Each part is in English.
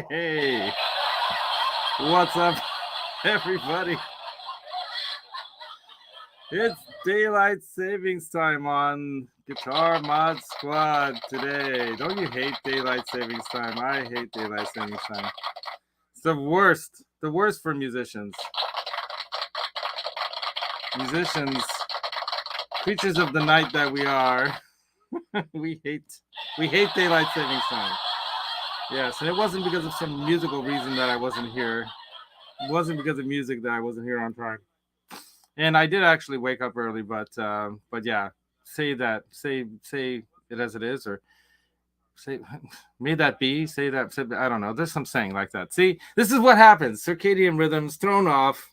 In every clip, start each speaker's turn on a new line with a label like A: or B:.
A: Hey, what's up, everybody? It's daylight savings time on Guitar Mod Squad today. Don't you hate daylight savings time? I hate daylight savings time. It's the worst for musicians. Musicians, creatures of the night that we are, we hate daylight savings time. Yes, and it wasn't because of some musical reason that I wasn't here. It wasn't because of music that I wasn't here on time. And I did actually wake up early, but yeah, say it as it is, or say may that be. Say that. I don't know. There's some saying like that. See, this is what happens. Circadian rhythms thrown off.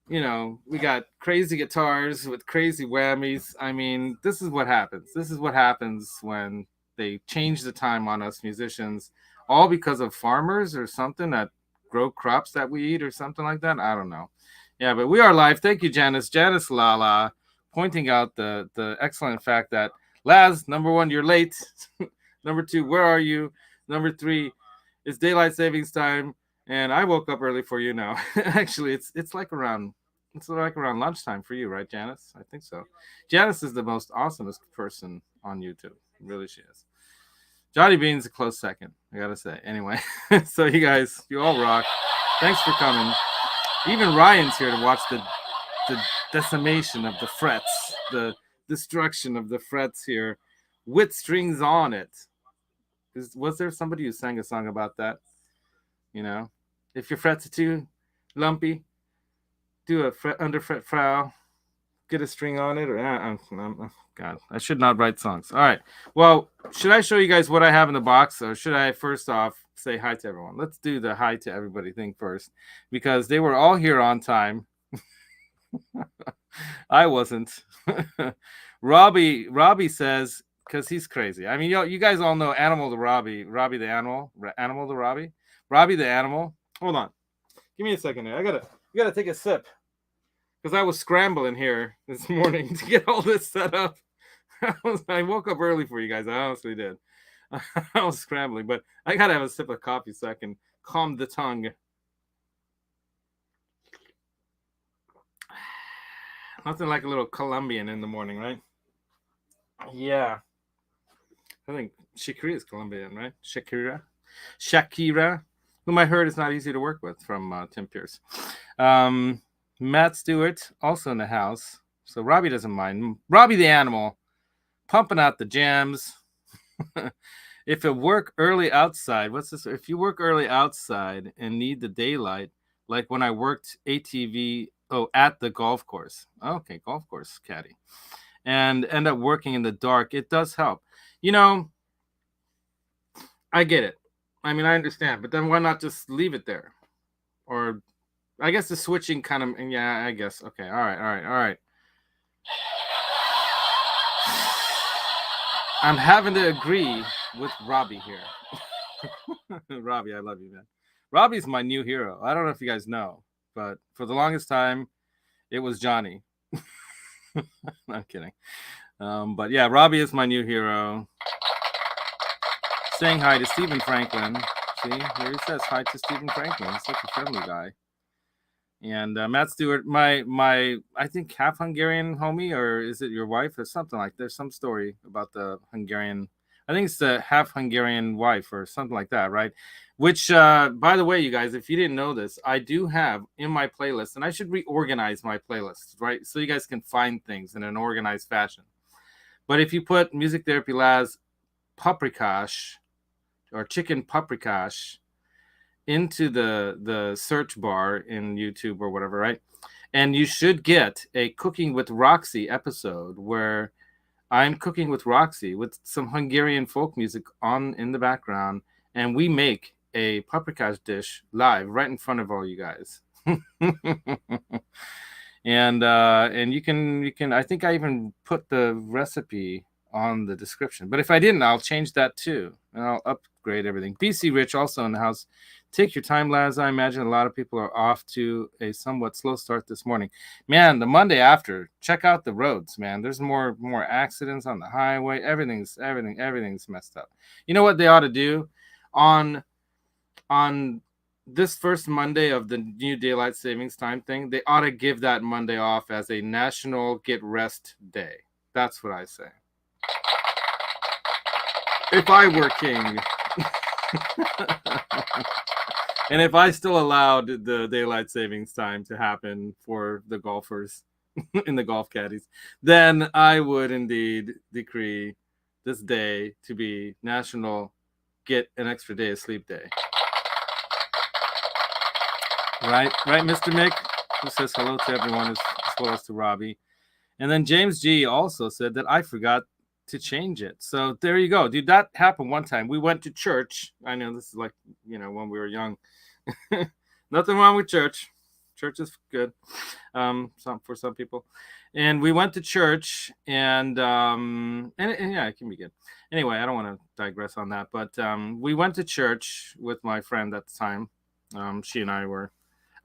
A: You know, we got crazy guitars with crazy whammies. I mean, this is what happens. This is what happens when they change the time on us musicians, all because of farmers or something that grow crops that we eat or something like that. I don't know. Yeah, but we are live. Thank you, Janice Lala, pointing out the excellent fact that Laz, number one, you're late. Number two, where are you? Number three, it's daylight savings time, and I woke up early for you now. Actually, it's like around lunchtime for you, right, Janice? I think so. Janice is the most awesomest person on YouTube. Really, she is. Johnny Bean's a close second, I gotta say. Anyway, so you guys, you all rock. Thanks for coming. Even Ryan's here to watch the decimation of the frets, the destruction of the frets here, with strings on it. Was there somebody who sang a song about that? You know, if your frets are too lumpy, do a fret under fret frau, get a string on it, or God, I should not write songs. All right, well, should I show you guys what I have in the box, or should I first off say hi to everyone? Let's do the hi to everybody thing first, because they were all here on time. I wasn't. Robbie says, because he's crazy. I mean, you guys all know Animal to Robbie the animal, Animal to Robbie the animal. Hold on, give me a second here. I gotta take a sip because I was scrambling here this morning to get all this set up. I woke up early for you guys. I honestly did. I was scrambling, but I gotta have a sip of coffee so I can calm the tongue. Nothing like a little Colombian in the morning, right? Yeah. I think Shakira is Colombian, right? Shakira, whom I heard is not easy to work with, from Tim Pierce. Matt Stewart, also in the house. So Robbie doesn't mind. Robbie the animal, pumping out the jams. If you work early outside, what's this? If you work early outside and need the daylight, like when I worked ATV, at the golf course. Okay, golf course caddy. And end up working in the dark, it does help. You know, I get it. I mean, I understand, but then why not just leave it there? Or I guess the switching kind of, yeah, I guess. Okay, all right. I'm having to agree with Robbie here. Robbie, I love you, man. Robbie's my new hero. I don't know if you guys know, but for the longest time, it was Johnny. I'm kidding. But yeah, Robbie is my new hero. Saying hi to Stephen Franklin. See, here he says hi to Stephen Franklin. He's such a friendly guy. And Matt Stewart, my I think half Hungarian homie, or is it your wife or something like? There's some story about the Hungarian. I think it's the half Hungarian wife or something like that, right? Which, by the way, you guys, if you didn't know this, I do have in my playlist, and I should reorganize my playlists, right? So you guys can find things in an organized fashion. But if you put MusicTherapyLaz paprikash or chicken paprikash into the search bar in YouTube or whatever, right? And you should get a Cooking with Roxy episode where I'm cooking with Roxy with some Hungarian folk music on in the background, and we make a paprikash dish live right in front of all you guys. And you can I think I even put the recipe on the description, but if I didn't, I'll change that too, and I'll upgrade everything. BC Rich also in the house. Take your time, Laz. I imagine a lot of people are off to a somewhat slow start this morning. Man, the Monday after, check out the roads, man. There's more accidents on the highway. Everything's messed up. You know what they ought to do? On on this first Monday of the new daylight savings time thing, they ought to give that Monday off as a national get rest day. That's what I say. If I were king. And if I still allowed the daylight savings time to happen for the golfers in the golf caddies, then I would indeed decree this day to be National Get an Extra Day of Sleep Day. Right, Mr. Mick, who says hello to everyone as well as to Robbie. And then James G also said that I forgot to change it. So there you go, dude. That happened one time. We went to church. I know this is like, when we were young. Nothing wrong with church. Church is good, for some people. And we went to church, and yeah, it can be good. Anyway, I don't want to digress on that, but we went to church with my friend at the time. She and I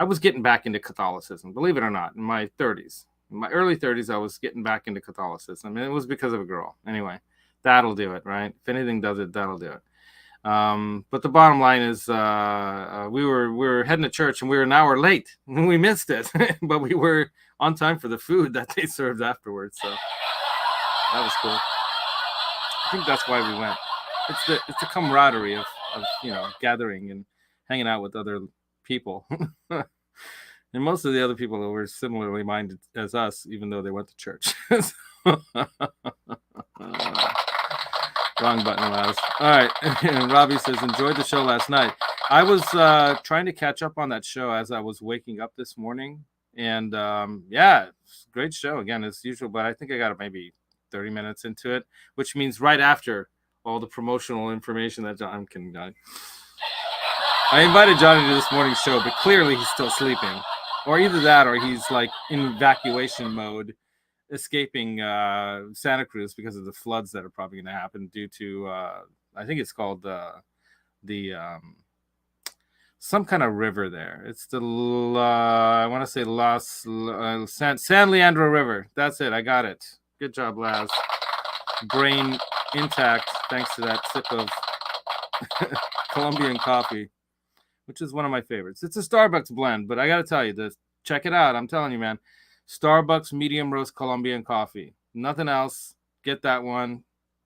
A: was getting back into Catholicism, believe it or not, in my 30s. In my early 30s, I was getting back into Catholicism, and it was because of a girl. Anyway, that'll do it, right? If anything does it, that'll do it. But the bottom line is, we were heading to church, and we were an hour late. We missed it, but we were on time for the food that they served afterwards. So that was cool. I think that's why we went. It's the camaraderie of gathering and hanging out with other people. And most of the other people were similarly minded as us, even though they went to church. Wrong button, Laz. All right. And Robbie says, enjoyed the show last night. I was trying to catch up on that show as I was waking up this morning. And yeah, great show again, as usual. But I think I got maybe 30 minutes into it, which means right after all the promotional information that I'm kidding, Johnny. I invited Johnny to this morning's show, but clearly he's still sleeping. Or either that, or he's like in evacuation mode, escaping Santa Cruz because of the floods that are probably going to happen due to, I think it's called the some kind of river there. It's the, I want to say San Leandro River. That's it. I got it. Good job, Laz. Brain intact thanks to that sip of Colombian coffee, which is one of my favorites. It's a Starbucks blend, but I got to tell you, check it out. I'm telling you, man. Starbucks medium roast Colombian coffee. Nothing else. Get that one.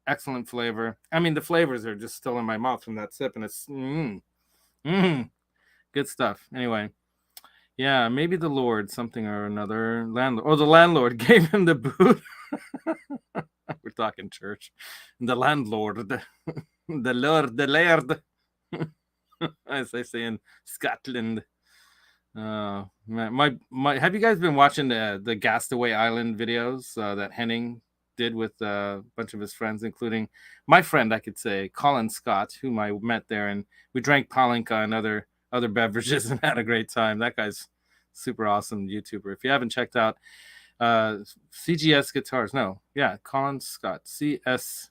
A: Excellent flavor. I mean, the flavors are just still in my mouth from that sip, and it's good stuff. Anyway, yeah, maybe the Lord, something or another, landlord. Oh, the landlord gave him the boot. We're talking church. The landlord, the Lord, the Laird, as they say in Scotland. Man, my have you guys been watching the Castaway Island videos that Henning did with a bunch of his friends, including my friend, I could say, Colin Scott, whom I met there, and we drank palinka and other beverages and had a great time. That guy's super awesome YouTuber. If you haven't checked out CGS Guitars, Colin Scott, CS.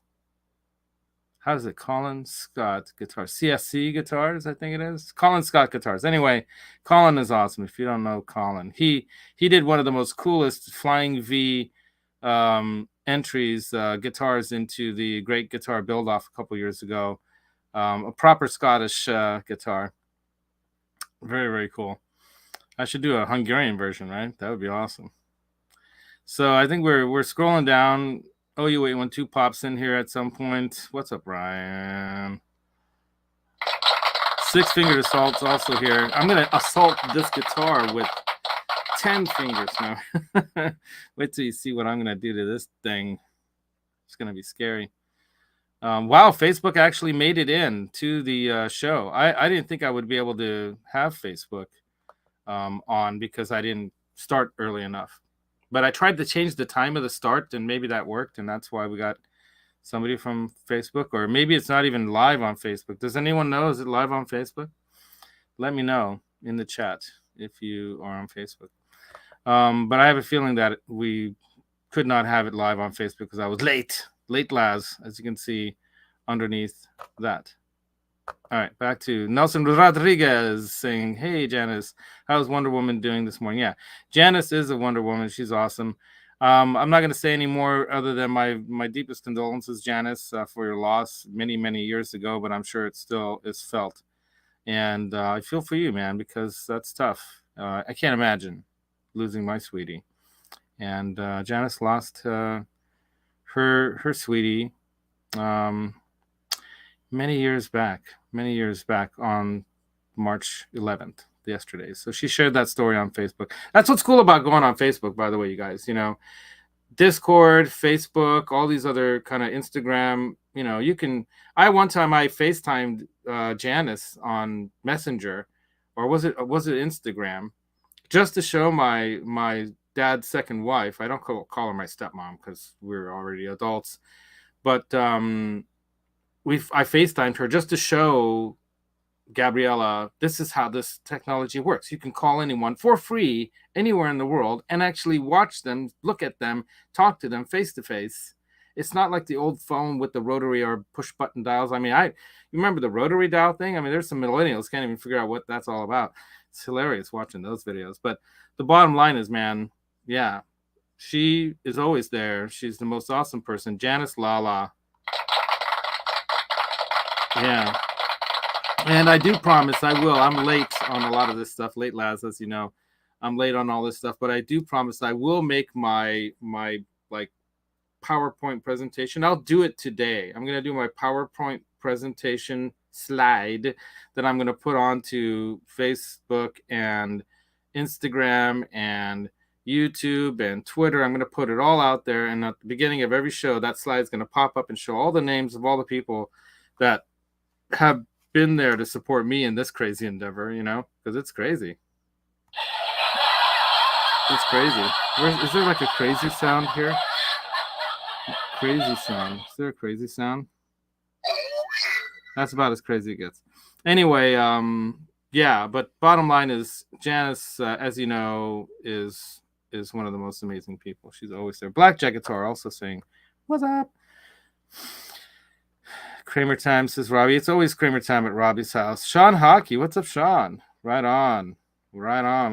A: How is it? Colin Scott Guitars. CSC Guitars, I think it is. Colin Scott Guitars. Anyway, Colin is awesome. If you don't know Colin, he did one of the most coolest Flying V entries, guitars into the Great Guitar Build-Off a couple years ago. A proper Scottish guitar. Very, very cool. I should do a Hungarian version, right? That would be awesome. So I think we're scrolling down. Oh, you wait when 2 pops in here at some point. What's up, Ryan? 6 Fingered Assault's also here. I'm going to assault this guitar with 10 fingers now. Wait till you see what I'm going to do to this thing. It's going to be scary. Wow, Facebook actually made it in to the show. I didn't think I would be able to have Facebook on because I didn't start early enough. But I tried to change the time of the start, and maybe that worked, and that's why we got somebody from Facebook. Or maybe it's not even live on Facebook. Does anyone know? Is it live on Facebook? Let me know in the chat if you are on Facebook. But I have a feeling that we could not have it live on Facebook because I was late. Late Laz, as you can see underneath that. All right, back to Nelson Rodriguez saying, hey, Janice, how's Wonder Woman doing this morning? Yeah, Janice is a Wonder Woman. She's awesome. I'm not going to say any more other than my deepest condolences, Janice, for your loss many, many years ago, but I'm sure it still is felt And I feel for you, man, because that's tough. I can't imagine losing my sweetie. And Janice lost her sweetie um, many years back on March 11th, yesterday. So she shared that story on Facebook. That's what's cool about going on Facebook, by the way, you guys. Discord, Facebook, all these other kind of Instagram. You can. One time I FaceTimed Janice on Messenger, or was it Instagram, just to show my dad's second wife. I don't call her my stepmom because we're already adults, but I FaceTimed her just to show Gabriella, this is how this technology works. You can call anyone for free anywhere in the world and actually watch them, look at them, talk to them face to face. It's not like the old phone with the rotary or push button dials. I mean, you remember the rotary dial thing? I mean, there's some millennials can't even figure out what that's all about. It's hilarious watching those videos. But the bottom line is, man, yeah, she is always there. She's the most awesome person. Janice Lala. Yeah. And I do promise I will. I'm late on a lot of this stuff. Late, Laz, as you know. I'm late on all this stuff, but I do promise I will make my like PowerPoint presentation. I'll do it today. I'm going to do my PowerPoint presentation slide that I'm going to put onto Facebook and Instagram and YouTube and Twitter. I'm going to put it all out there. And at the beginning of every show, that slide is going to pop up and show all the names of all the people that have been there to support me in this crazy endeavor, because it's crazy. It's crazy. Is there like a crazy sound here? Crazy sound. Is there a crazy sound? That's about as crazy as it gets. Anyway, yeah, but bottom line is Janice, as you know, is one of the most amazing people. She's always there. Blackjack Guitar also saying, "What's up?" Kramer time, says Robbie. It's always Kramer time at Robbie's house. Sean Hockey, what's up, Sean? Right on. We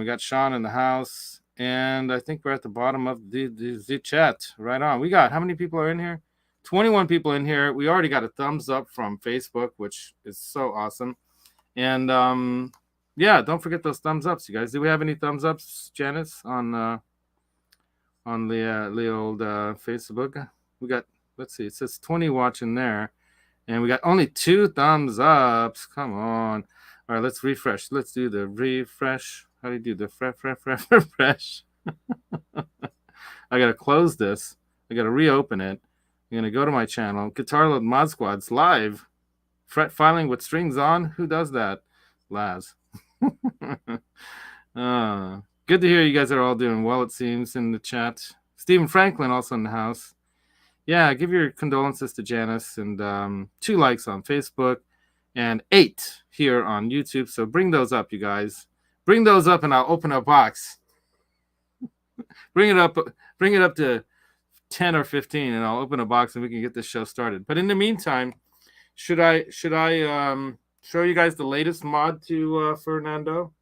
A: got Sean in the house, and I think we're at the bottom of the chat. Right on. We got, how many people are in here? 21 people in here. We already got a thumbs up from Facebook, which is so awesome. And yeah, don't forget those thumbs ups, you guys. Do we have any thumbs ups, Janice, on the old Facebook? We got, let's see, it says 20 watching there. And we got only 2 thumbs ups. Come on. All right, let's refresh. Let's do the refresh. How do you do the refresh? I got to close this. I got to reopen it. I'm going to go to my channel. Guitar Load Mod Squad's live. Fret filing with strings on. Who does that? Laz. Good to hear you guys are all doing well, it seems, in the chat. Stephen Franklin also in the house. Yeah, give your condolences to Janice, and 2 likes on Facebook and 8 here on YouTube. So bring those up, you guys. Bring those up, and I'll open a box. Bring it up to 10 or 15, and I'll open a box, and we can get this show started. But in the meantime, should I show you guys the latest mod to Fernando?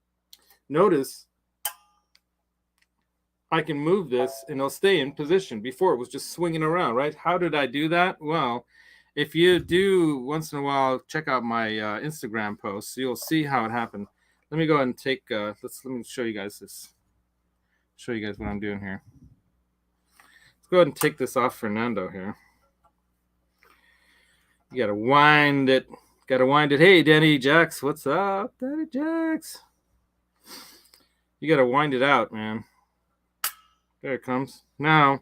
A: Notice I can move this and it'll stay in position. Before it was just swinging around, right? How did I do that? Well, if you do once in a while, check out my Instagram posts. You'll see how it happened. Let me go ahead and take, let me show you guys this. Show you guys what I'm doing here. Let's go ahead and take this off Fernando here. You got to wind it. Hey, Danny Jax, what's up? Danny Jax. You got to wind it out, man. There it comes. Now,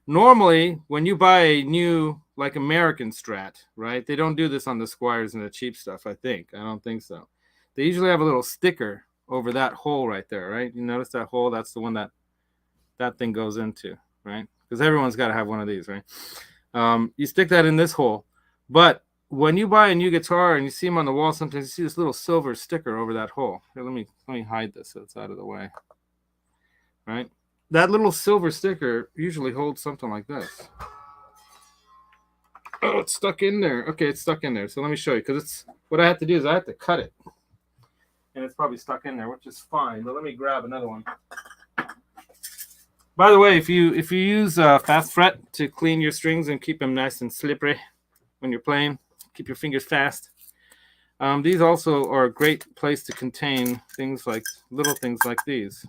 A: normally, when you buy a new, like, American Strat, right? They don't do this on the Squires and the cheap stuff, I think. I don't think so. They usually have a little sticker over that hole right there, right? You notice that hole? That's the one that thing goes into, right? Because everyone's got to have one of these, right? You stick that in this hole. But when you buy a new guitar and you see them on the wall, sometimes you see this little silver sticker over that hole. Here, let me hide this so it's out of the way, right? That little silver sticker usually holds something like this. Oh, it's stuck in there. Okay, it's stuck in there. So let me show you, because it's what I have to do is I have to cut it. And it's probably stuck in there, which is fine. But let me grab another one. By the way, if you use fast fret to clean your strings and keep them nice and slippery when you're playing, keep your fingers fast. These also are a great place to contain things like little things like these.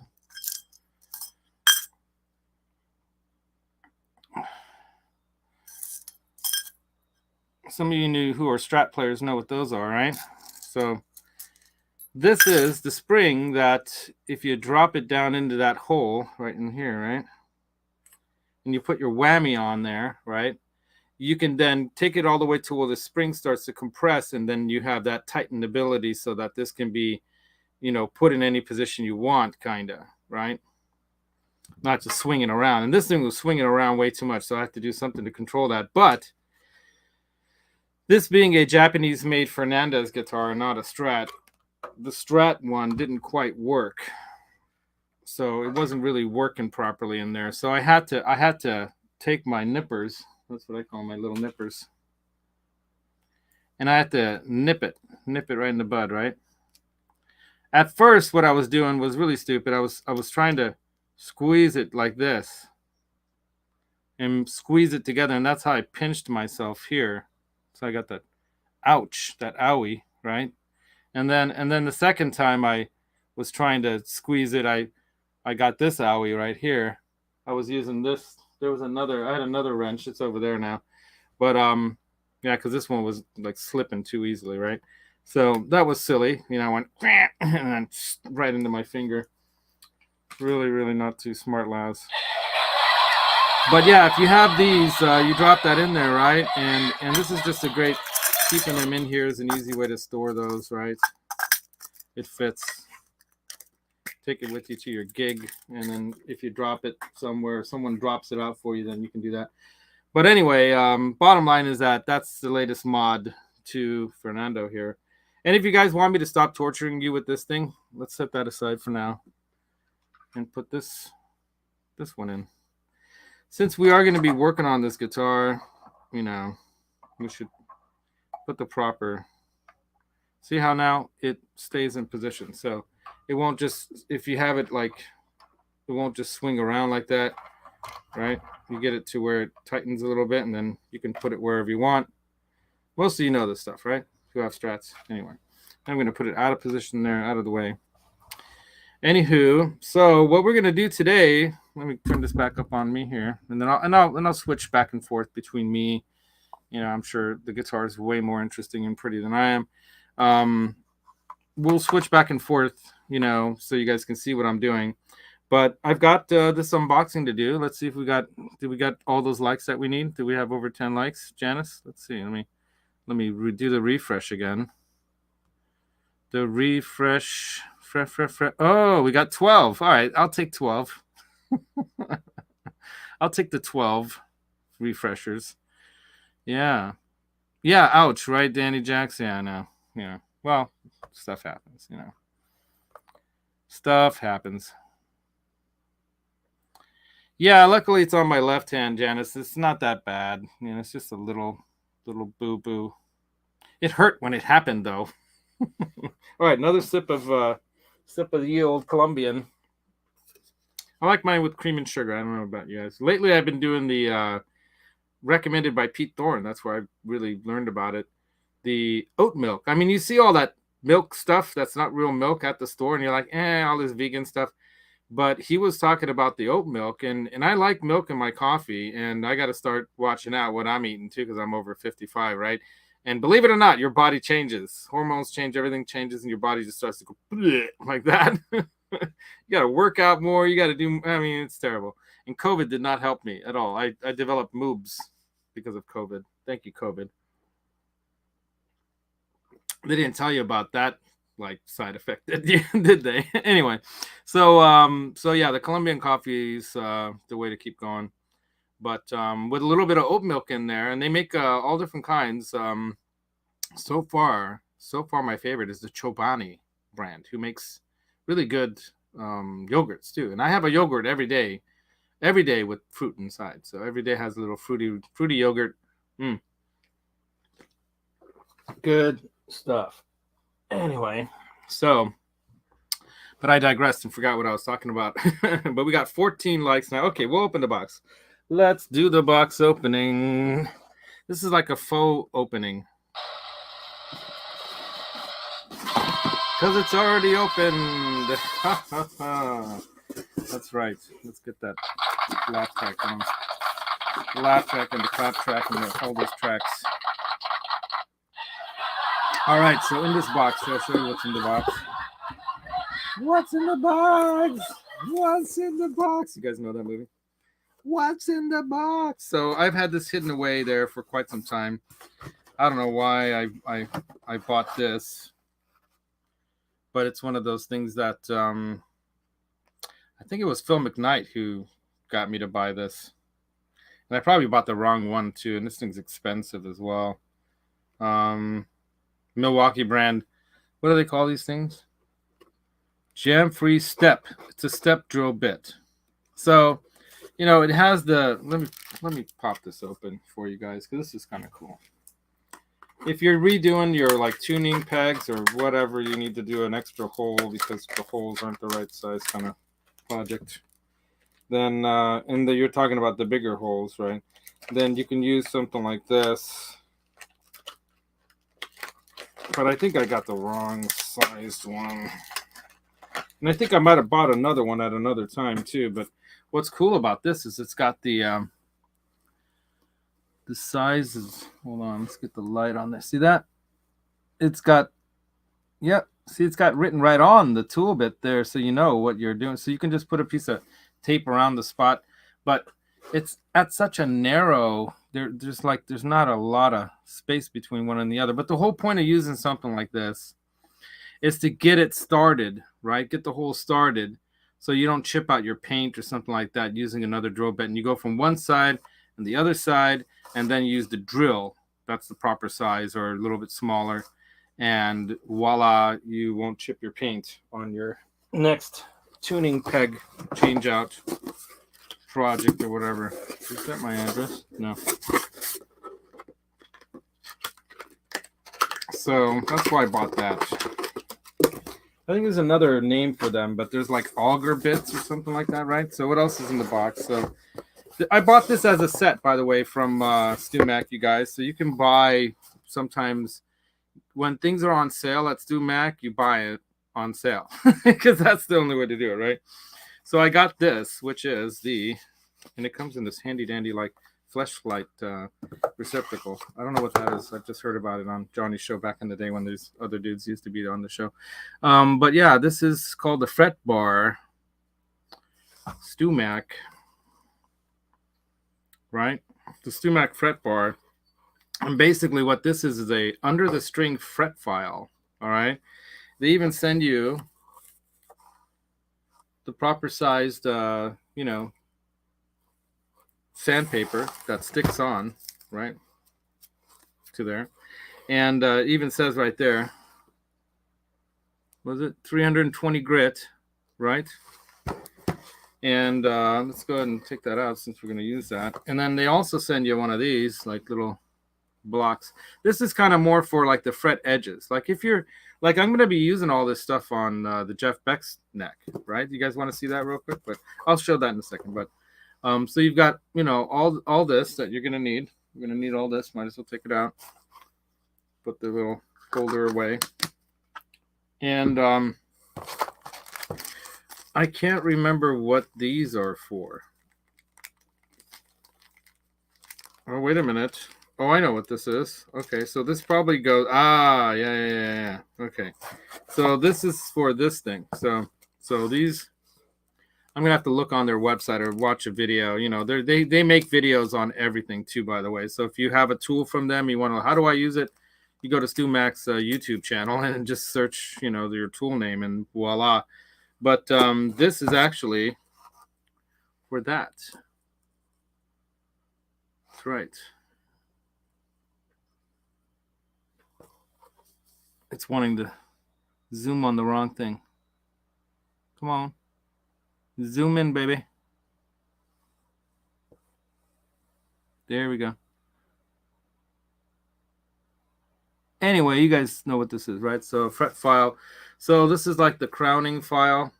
A: Some of you who are Strat players know what those are, right? So this is the spring that if you drop it down into that hole right in here, right? And you put your whammy on there, right? You can then take it all the way to where the spring starts to compress, and then you have that tightened ability so that this can be, you know, put in any position you want, kind of, right? Not just swinging around. And this thing was swinging around way too much, so I have to do something to control that. But this being a Japanese-made Fernandez guitar, not a Strat, the Strat one didn't quite work. So it wasn't really working properly in there. So I had to take my nippers. That's what I call my little nippers. And I had to nip it right in the bud, right? At first, what I was doing was really stupid. I was trying to squeeze it like this and squeeze it together, and that's how I pinched myself here. So I got that ouch, that owie, right? And then the second time I was trying to squeeze it, I got this owie right here. I was using this. I had another wrench. It's over there now. But yeah, because this one was like slipping too easily, right? So that was silly. You know, I went and then right into my finger. Really, really not too smart, Laz. But yeah, if you have these, you drop that in there, right? And this is just a great, keeping them in here is an easy way to store those, right? It fits. Take it with you to your gig, and then if you drop it somewhere, someone drops it out for you, then you can do that. But anyway, bottom line is that that's the latest mod to Fernando here. And if you guys want me to stop torturing you with this thing, let's set that aside for now and put this one in. Since we are going to be working on this guitar, you know, we should put the proper, see how now it stays in position. So it won't just, if you have it like, it won't just swing around like that, right? You get it to where it tightens a little bit, and then you can put it wherever you want. Most of you know this stuff, right? Who have Strats. Anyway, I'm going to put it out of position there, out of the way. Anywho, so what we're going to do today, let me turn this back up on me here, and then I'll switch back and forth between me. You know, I'm sure the guitar is way more interesting and pretty than I am. We'll switch back and forth, you know, so you guys can see what I'm doing. But I've got this unboxing to do. Let's see if did we got all those likes that we need? Do we have over 10 likes, Janice? Let's see. Let me do the refresh again. The refresh. Oh, we got 12. All right, I'll take 12. I'll take the 12 refreshers. Yeah. Yeah, ouch, right, Danny Jackson? Yeah, I know. Yeah. Well, stuff happens, you know. Stuff happens. Yeah, luckily it's on my left hand, Janice. It's not that bad. You know, it's just a little boo-boo. It hurt when it happened, though. All right, another sip of the old Colombian. I like mine with cream and sugar. I don't know about you guys. Lately, I've been doing the recommended by Pete Thorne. That's where I really learned about it. The oat milk. I mean, you see all that milk stuff that's not real milk at the store, and you're like, all this vegan stuff. But he was talking about the oat milk, and I like milk in my coffee, and I got to start watching out what I'm eating too, because I'm over 55, right? And believe it or not, your body changes. Hormones change, everything changes, and your body just starts to go like that. You got to work out more. You got to do, I mean, it's terrible. And COVID did not help me at all. I developed moobs because of COVID. Thank you, COVID. They didn't tell you about that like side effect, did they? Anyway, so yeah, the Colombian coffee is the way to keep going. But with a little bit of oat milk in there, and they make all different kinds. So far, my favorite is the Chobani brand, who makes really good yogurts too. And I have a yogurt every day with fruit inside. So every day has a little fruity yogurt. Good stuff. Anyway, so, but I digressed and forgot what I was talking about. But we got 14 likes now. Okay, we'll open the box. Let's do the box opening. This is like a faux opening. Because it's already opened. That's right. Let's get that laugh track on. The laugh track and the clap track and all those tracks. All right, so in this box, I'll show you what's in the box. What's in the box? What's in the box? You guys know that movie? What's in the box? So I've had this hidden away there for quite some time. I don't know why I bought this, but it's one of those things that I think it was Phil McKnight who got me to buy this. And I probably bought the wrong one too, and this thing's expensive as well. Milwaukee brand. What do they call these things? Jam-free step. It's a step drill bit. So, you know, it has the. Let me pop this open for you guys because this is kind of cool. If you're redoing your like tuning pegs or whatever, you need to do an extra hole because the holes aren't the right size kind of project. Then, you're talking about the bigger holes, right? Then you can use something like this. But I think I got the wrong sized one. And I think I might have bought another one at another time too. But what's cool about this is it's got the size is, hold on, let's get the light on there. See that? It's got, yep. See, it's got written right on the tool bit there, so you know what you're doing. So you can just put a piece of tape around the spot, but it's at such a narrow, there's not a lot of space between one and the other. But the whole point of using something like this is to get it started, right? Get the hole started so you don't chip out your paint or something like that using another drill bit. And you go from one side and the other side, and then use the drill. That's the proper size or a little bit smaller. And voila, you won't chip your paint on your next tuning peg change out project or whatever. Is that my address? No. So that's why I bought that. I think there's another name for them, but there's like auger bits or something like that, right? So what else is in the box? So I bought this as a set, by the way, from StewMac, you guys. So you can buy sometimes when things are on sale at StewMac, you buy it on sale because that's the only way to do it, right? So I got this, which is and it comes in this handy dandy like fleshlight receptacle. I don't know what that is. I've just heard about it on Johnny's show back in the day when there's other dudes used to be on the show. But yeah, this is called the Fret Bar StewMac. Right, the StewMac Fret Bar, and basically what this is a under the string fret file. All right, they even send you the proper sized, sandpaper that sticks on right to there, and even says right there, was it 320 grit, right? And let's go ahead and take that out since we're going to use that. And then they also send you one of these like little blocks. This is kind of more for like the fret edges. Like if you're like, I'm going to be using all this stuff on the Jeff Beck's neck, right? You guys want to see that real quick? But I'll show that in a second. But so you've got, all this that you're going to need. You're going to need all this. Might as well take it out. Put the little folder away. And I can't remember what these are for. Oh, wait a minute. Oh, I know what this is. Okay, so this probably goes... yeah. Okay. So this is for this thing. So these... I'm going to have to look on their website or watch a video. They make videos on everything too, by the way. So if you have a tool from them, you want to know, how do I use it? You go to StewMac's YouTube channel and just search, your tool name and voila. But this is actually for that. That's right. It's wanting to zoom on the wrong thing. Come on. Zoom in, baby. There we go. Anyway, you guys know what this is, right? So fret file. So this is like the crowning file.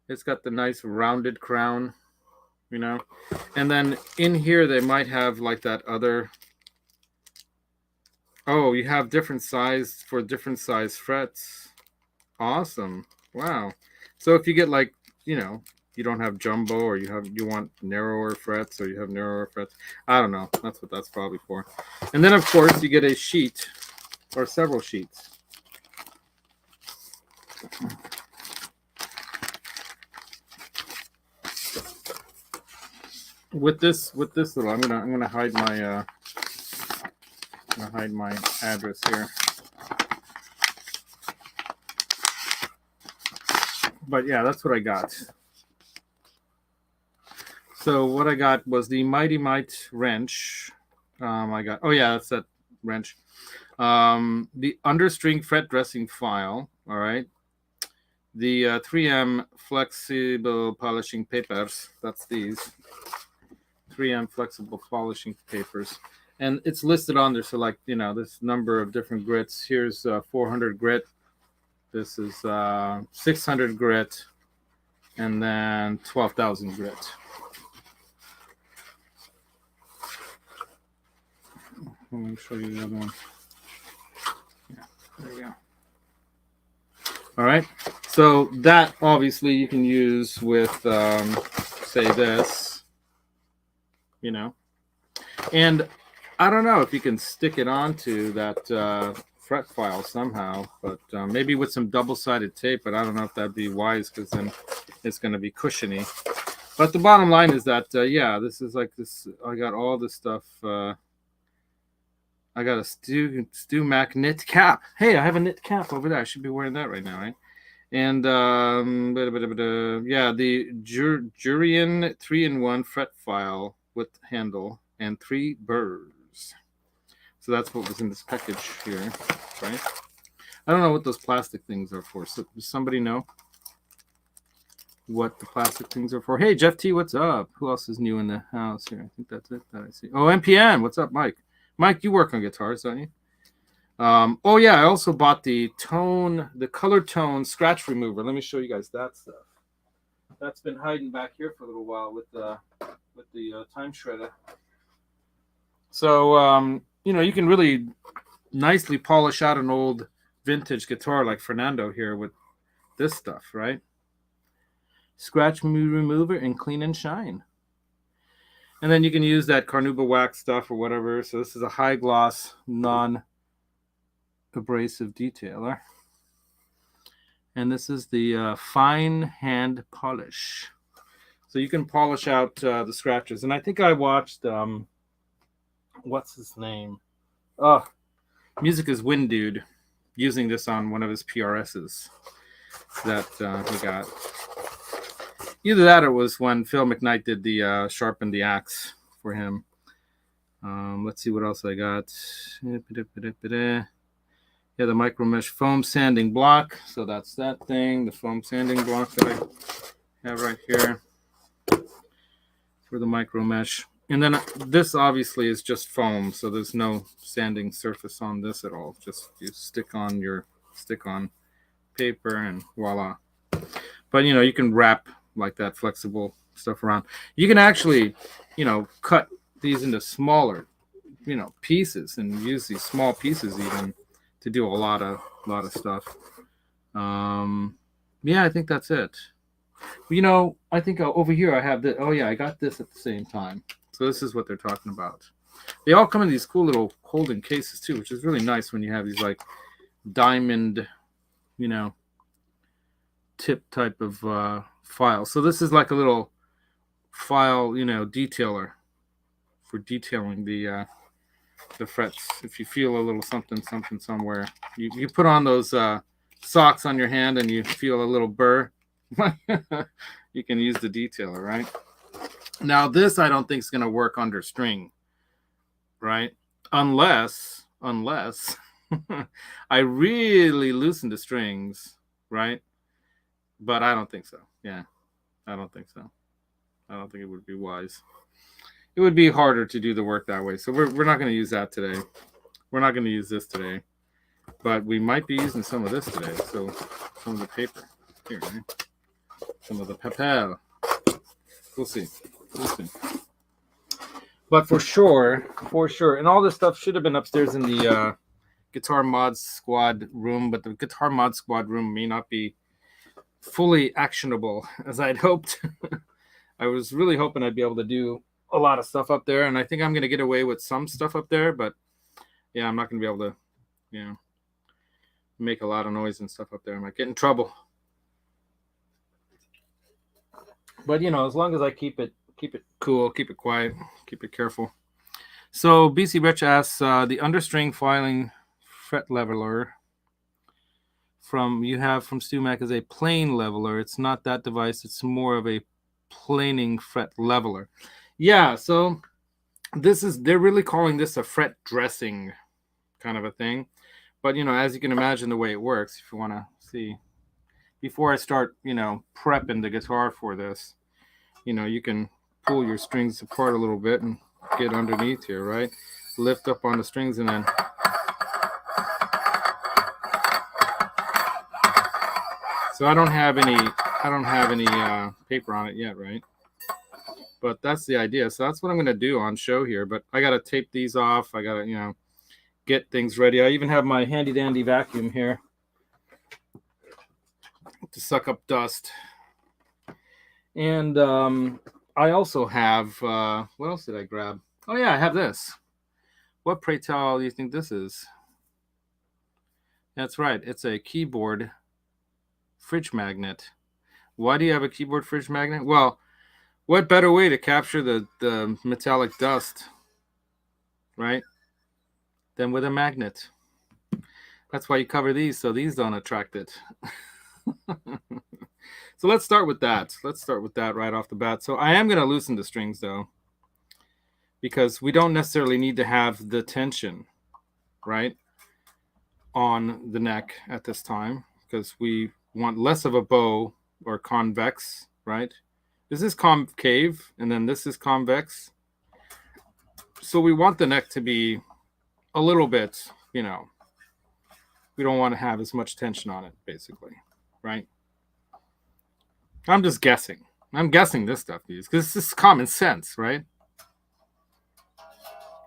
A: It's got the nice rounded crown, And then in here they might have like that other Oh, you have different size for different size frets. Awesome. Wow. So if you get like, you don't have jumbo, or you want narrower frets, or you have narrower frets. I don't know. That's what that's probably for. And then of course you get a sheet or several sheets. With this little, I'm gonna hide my address here. But yeah, that's what I got. So what I got was the Mighty Mite wrench. I got, oh yeah, that's that wrench. The understring fret dressing file. All right. The 3M flexible polishing papers. That's these 3M flexible polishing papers, and it's listed on there. So like, this number of different grits. Here's 400 grit. This is 600 grit, and then 12,000 grit. Let me show you the other one. Yeah, there we go. All right. So that obviously you can use with, say, this, and I don't know if you can stick it onto that fret file somehow, but maybe with some double-sided tape, but I don't know if that'd be wise, because then it's going to be cushiony. But the bottom line is that, yeah, this is like this. I got all this stuff. I got a StewMac knit cap. Hey, I have a knit cap over there. I should be wearing that right now, right? And yeah, the Jurian 3-in-1 fret file with handle and 3 burrs. So that's what was in this package here, right? I don't know what those plastic things are for. So does somebody know what the plastic things are for? Hey, Jeff T, what's up? Who else is new in the house here? I think that's it that I see. Oh, MPN, what's up, Mike? Mike, you work on guitars, don't you? Oh yeah, I also bought the color tone scratch remover. Let me show you guys that stuff. That's been hiding back here for a little while with the time shredder. So you can really nicely polish out an old vintage guitar like Fernando here with this stuff, right? Scratch remover and clean and shine. And then you can use that carnauba wax stuff or whatever. So this is a high gloss, non-abrasive detailer. And this is the fine hand polish. So you can polish out the scratches. And I think I watched, what's his name? Music is Wind Dude, using this on one of his PRSs that he got. Either that or it was when Phil McKnight did the Sharpen the Axe for him. Let's see what else I got. Yeah, the micro mesh foam sanding block. So that's that thing, the foam sanding block that I have right here for the micro mesh. And then this obviously is just foam, so there's no sanding surface on this at all. Just you stick on paper and voila. But you can wrap like that flexible stuff around. You can actually, cut these into smaller, pieces, and use these small pieces even to do a lot of stuff. Yeah, I think that's it. I think over here I have this. Oh yeah, I got this at the same time. So this is what they're talking about. They all come in these cool little holding cases too, which is really nice when you have these like diamond, tip type of file. So this is like a little file, detailer for detailing the frets. If you feel a little something somewhere, you put on those socks on your hand and you feel a little burr, you can use the detailer, right? Now this I don't think is going to work under string, right? Unless I really loosen the strings, right? But I don't think so. Yeah, I don't think so. I don't think it would be wise. It would be harder to do the work that way. So we're not going to use that today. We're not going to use this today. But we might be using some of this today. So some of the paper here, right? Some of the paper. We'll see. But for sure, and all this stuff should have been upstairs in the Guitar Mod Squad room, but the Guitar Mod Squad room may not be fully actionable as I'd hoped. I was really hoping I'd be able to do a lot of stuff up there, and I think I'm going to get away with some stuff up there, but yeah, I'm not going to be able to, you know, make a lot of noise and stuff up there. I might get in trouble. But you know, as long as I keep it cool, keep it quiet, keep it careful. So BC Rich asks, the understring filing fret leveler you have from StewMac is a plane leveler. It's not that device. It's more of a planing fret leveler. Yeah, so they're really calling this a fret dressing kind of a thing. But you know, as you can imagine the way it works, if you want to see, before I start, you know, prepping the guitar for this, you know, you can pull your strings apart a little bit and get underneath here, right? Lift up on the strings and then so I don't have any paper on it yet, right? But that's the idea. So that's what I'm going to do on show here. But I got to tape these off. I got to, you know, get things ready. I even have my handy dandy vacuum here to suck up dust. And I also have, what else did I grab? Oh yeah, I have this. What, pray tell, do you think this is? That's right. It's a keyboard fridge magnet. Why do you have a keyboard fridge magnet? Well, what better way to capture the metallic dust, right, than with a magnet? That's why you cover these, so these don't attract it. So let's start with that. Let's start with that right off the bat. So I am going to loosen the strings, though, because we don't necessarily need to have the tension, right, on the neck at this time, because we want less of a bow or convex, right? This is concave, and then this is convex. So we want the neck to be a little bit, you know, we don't want to have as much tension on it, basically, right? I'm just guessing. I'm guessing this stuff, because this is common sense, right?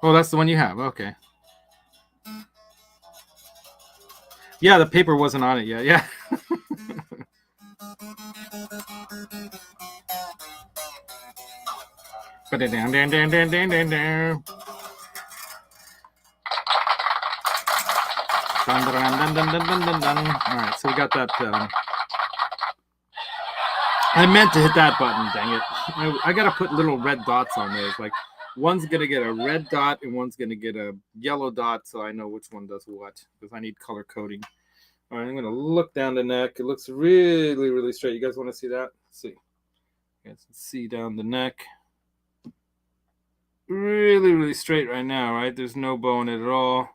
A: Oh, that's the one you have. Okay. Yeah, the paper wasn't on it yet. Yeah. All right, so we got that. I meant to hit that button, dang it. I got to put little red dots on those. Like, one's going to get a red dot and one's going to get a yellow dot, so I know which one does what, because I need color coding. All right, I'm going to look down the neck. It looks really, really straight. You guys want to see that? Let's see. You guys can see down the neck. Really, really straight right now, right? There's no bow in it at all.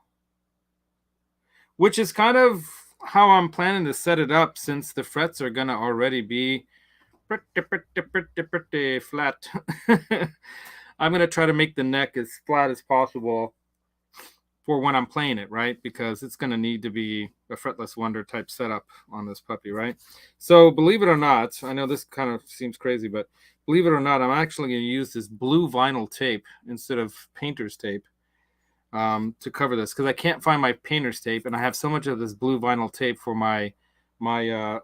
A: Which is kind of how I'm planning to set it up, since the frets are going to already be pretty flat. I'm going to try to make the neck as flat as possible for when I'm playing it, right? Because it's going to need to be a fretless wonder type setup on this puppy, right? So believe it or not, I know this kind of seems crazy, but believe it or not, I'm actually going to use this blue vinyl tape instead of painter's tape to cover this, because I can't find my painter's tape, and I have so much of this blue vinyl tape for my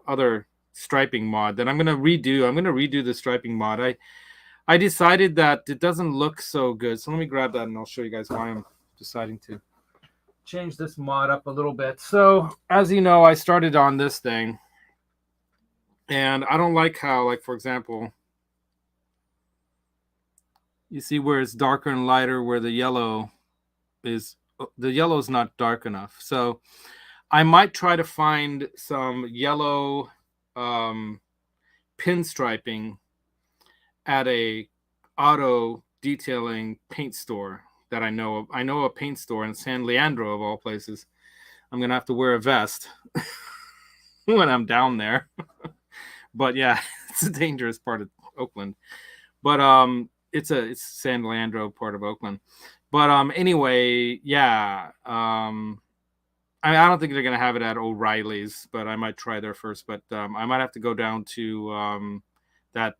A: other striping mod that I'm going to redo. I'm going to redo the striping mod. I decided that it doesn't look so good. So let me grab that and I'll show you guys why I'm deciding to change this mod up a little bit. So as you know, I started on this thing, and I don't like how, like, for example, you see where it's darker and lighter, where the yellow's not dark enough. So I might try to find some yellow pinstriping at a auto detailing paint store that I know of. I know a paint store in San Leandro, of all places. I'm gonna have to wear a vest when I'm down there. But yeah, it's a dangerous part of Oakland. But it's San Leandro, part of Oakland. But anyway, yeah. I don't think they're gonna have it at O'Reilly's, but I might try there first. But I might have to go down to that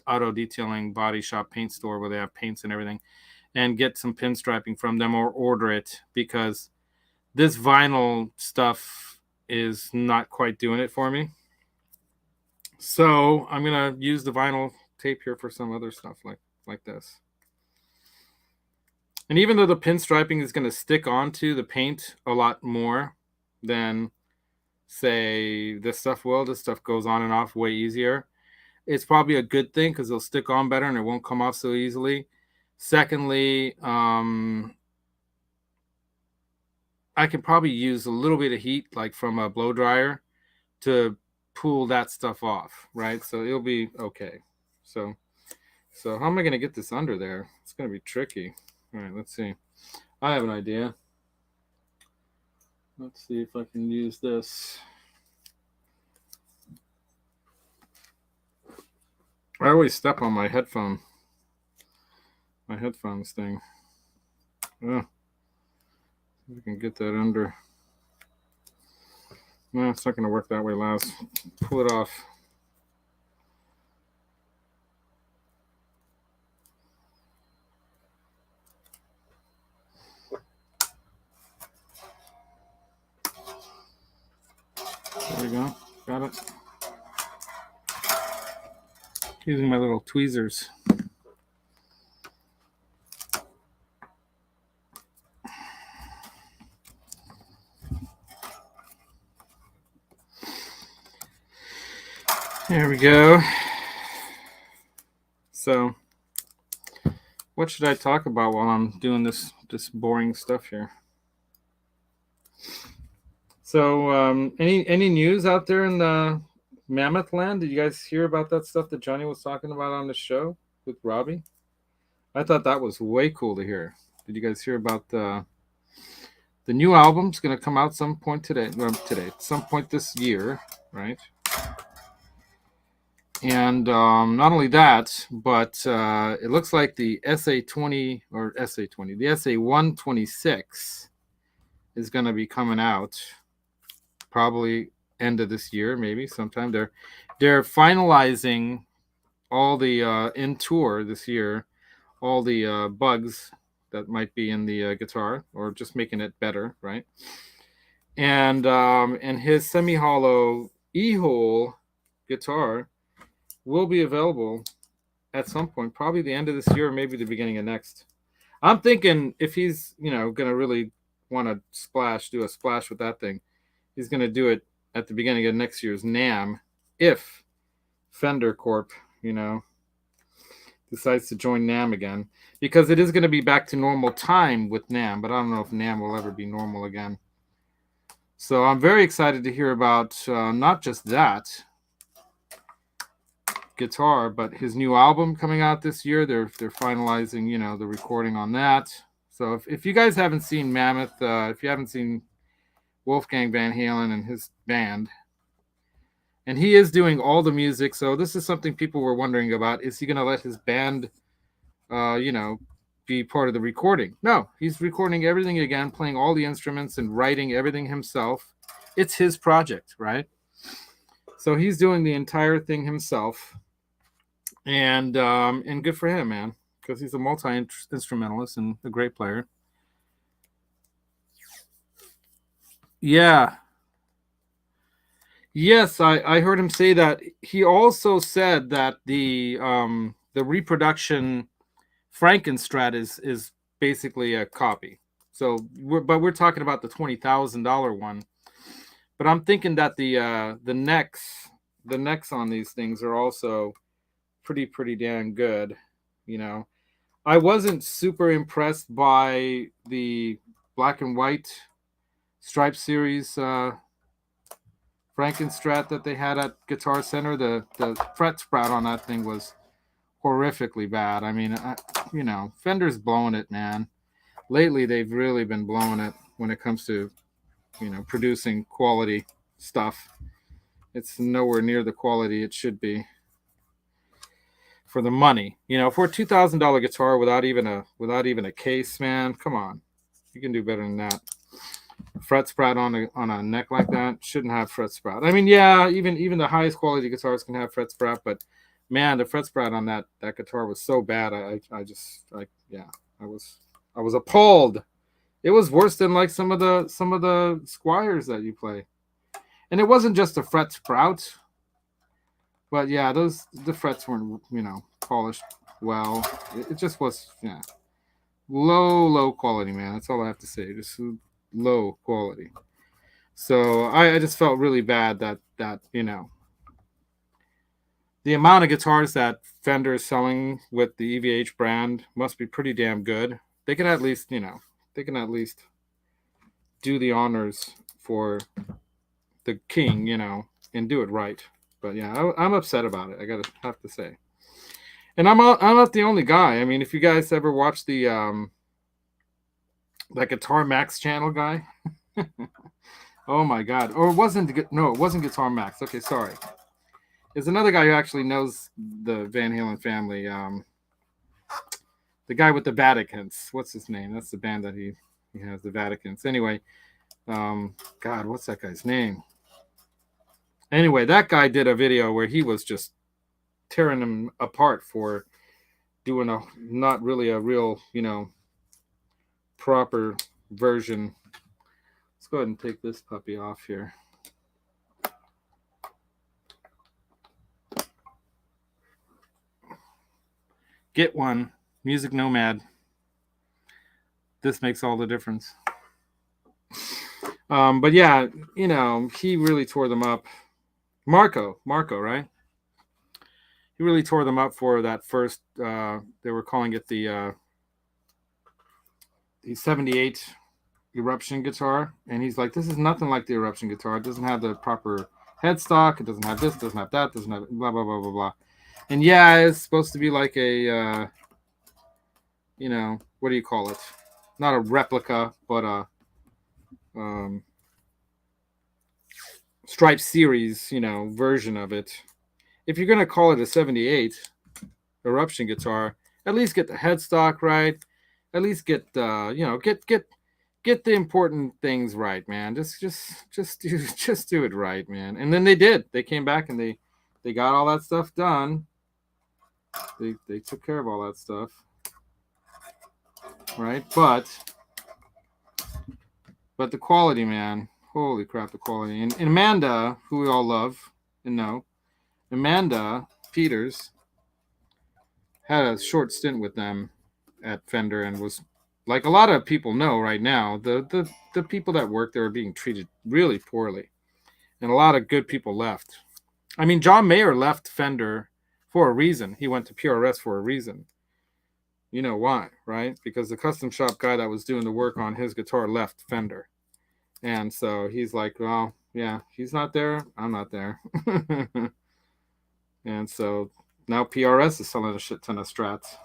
A: auto detailing body shop paint store where they have paints and everything, and get some pinstriping from them, or order it, because this vinyl stuff is not quite doing it for me. So I'm gonna use the vinyl tape here for some other stuff like this. And even though the pinstriping is gonna stick onto the paint a lot more than, say, this stuff will, this stuff goes on and off way easier. It's probably a good thing because it'll stick on better and it won't come off so easily. Secondly, I can probably use a little bit of heat, like from a blow dryer, to pull that stuff off, right? So it'll be okay. So how am I going to get this under there? It's going to be tricky. All right, let's see. I have an idea. Let's see if I can use this. I always step on my headphones thing. Oh, we can get that under. No, it's not going to work that way, Laz. Pull it off. There we go. Got it. Using my little tweezers. There we go. So, what should I talk about while I'm doing this boring stuff here? So, any news out there in the Mammoth Land? Did you guys hear about that stuff that Johnny was talking about on the show with Robbie? I thought that was way cool to hear. Did you guys hear about the new album's going to come out some point today, some point this year, right? And not only that, but it looks like the SA20 or SA20, the SA126 is going to be coming out probably end of this year, maybe sometime. They're finalizing all the in tour this year, all the bugs that might be in the guitar, or just making it better, right? And his semi-hollow E-hole guitar will be available at some point, probably the end of this year, or maybe the beginning of next. I'm thinking if he's, gonna really want to do a splash with that thing, he's gonna do it at the beginning of next year's NAMM, if Fender Corp, decides to join NAMM again, because it is going to be back to normal time with NAMM, but I don't know if NAMM will ever be normal again. So I'm very excited to hear about not just that guitar, but his new album coming out this year. They're finalizing, the recording on that. So if you guys haven't seen Mammoth, if you haven't seen Wolfgang Van Halen and his band, and he is doing all the music, so this is something people were wondering about. Is he going to let his band, be part of the recording? No, he's recording everything again, playing all the instruments and writing everything himself. It's his project, right? So he's doing the entire thing himself, and good for him, man, because he's a multi-instrumentalist and a great player. Yeah. Yes, I heard him say that. He also said that the reproduction Frankenstrat is basically a copy. So, we're talking about the $20,000 one. But I'm thinking that the necks on these things are also pretty damn good. I wasn't super impressed by the black and white Stripe Series Frankenstrat that they had at Guitar Center. The fret sprout on that thing was horrifically bad. I mean, Fender's blowing it, man. Lately, they've really been blowing it when it comes to, producing quality stuff. It's nowhere near the quality it should be for the money. For a $2,000 guitar without even a case, man, come on, you can do better than that. Fret sprout on a neck like that shouldn't have fret sprout. I mean, yeah, even the highest quality guitars can have fret sprout, but man, the fret sprout on that guitar was so bad. I was appalled It was worse than like some of the Squires that you play. And it wasn't just a fret sprout, but yeah, the frets weren't, polished well. It just was, yeah, low quality, man. That's all I have to say. Just low quality. So I just felt really bad that the amount of guitars that Fender is selling with the EVH brand must be pretty damn good. They can at least, they can at least do the honors for the king, and do it right. But yeah, I'm upset about it. I gotta have to say. And I'm not the only guy. I mean, if you guys ever watch the that Guitar Max channel guy, oh my god, or it wasn't no, it wasn't Guitar Max. Okay, sorry. There's another guy who actually knows the Van Halen family. The guy with the Vaticans. What's his name? That's the band that he has, the Vaticans. Anyway, God, what's that guy's name? Anyway, that guy did a video where he was just tearing them apart for doing a not really a real, proper version. Let's go ahead and take this puppy off here. Get one, Music Nomad. This makes all the difference. But yeah, he really tore them up. Marco, right? He really tore them up for that first. They were calling it the 78 Eruption guitar, and he's like, "This is nothing like the Eruption guitar. It doesn't have the proper headstock. It doesn't have this. Doesn't have that. Doesn't have blah blah blah blah blah." And yeah, it's supposed to be like a, what do you call it? Not a replica, but a Stripe Series, version of it. If you're gonna call it a 78 Eruption guitar, at least get the headstock right. At least get get the important things right, man. Just do it right, man. And then they did. They came back and they got all that stuff done. They took care of all that stuff, right? But the quality, man. Holy crap, the quality. And Amanda, who we all love and know, Amanda Peters had a short stint with them at Fender and was, like a lot of people know right now, the people that worked there are being treated really poorly. And a lot of good people left. I mean, John Mayer left Fender for a reason. He went to PRS for a reason. You know why, right? Because the custom shop guy that was doing the work on his guitar left Fender. And so he's like, well, yeah, he's not there. I'm not there. And so now PRS is selling a shit ton of Strats.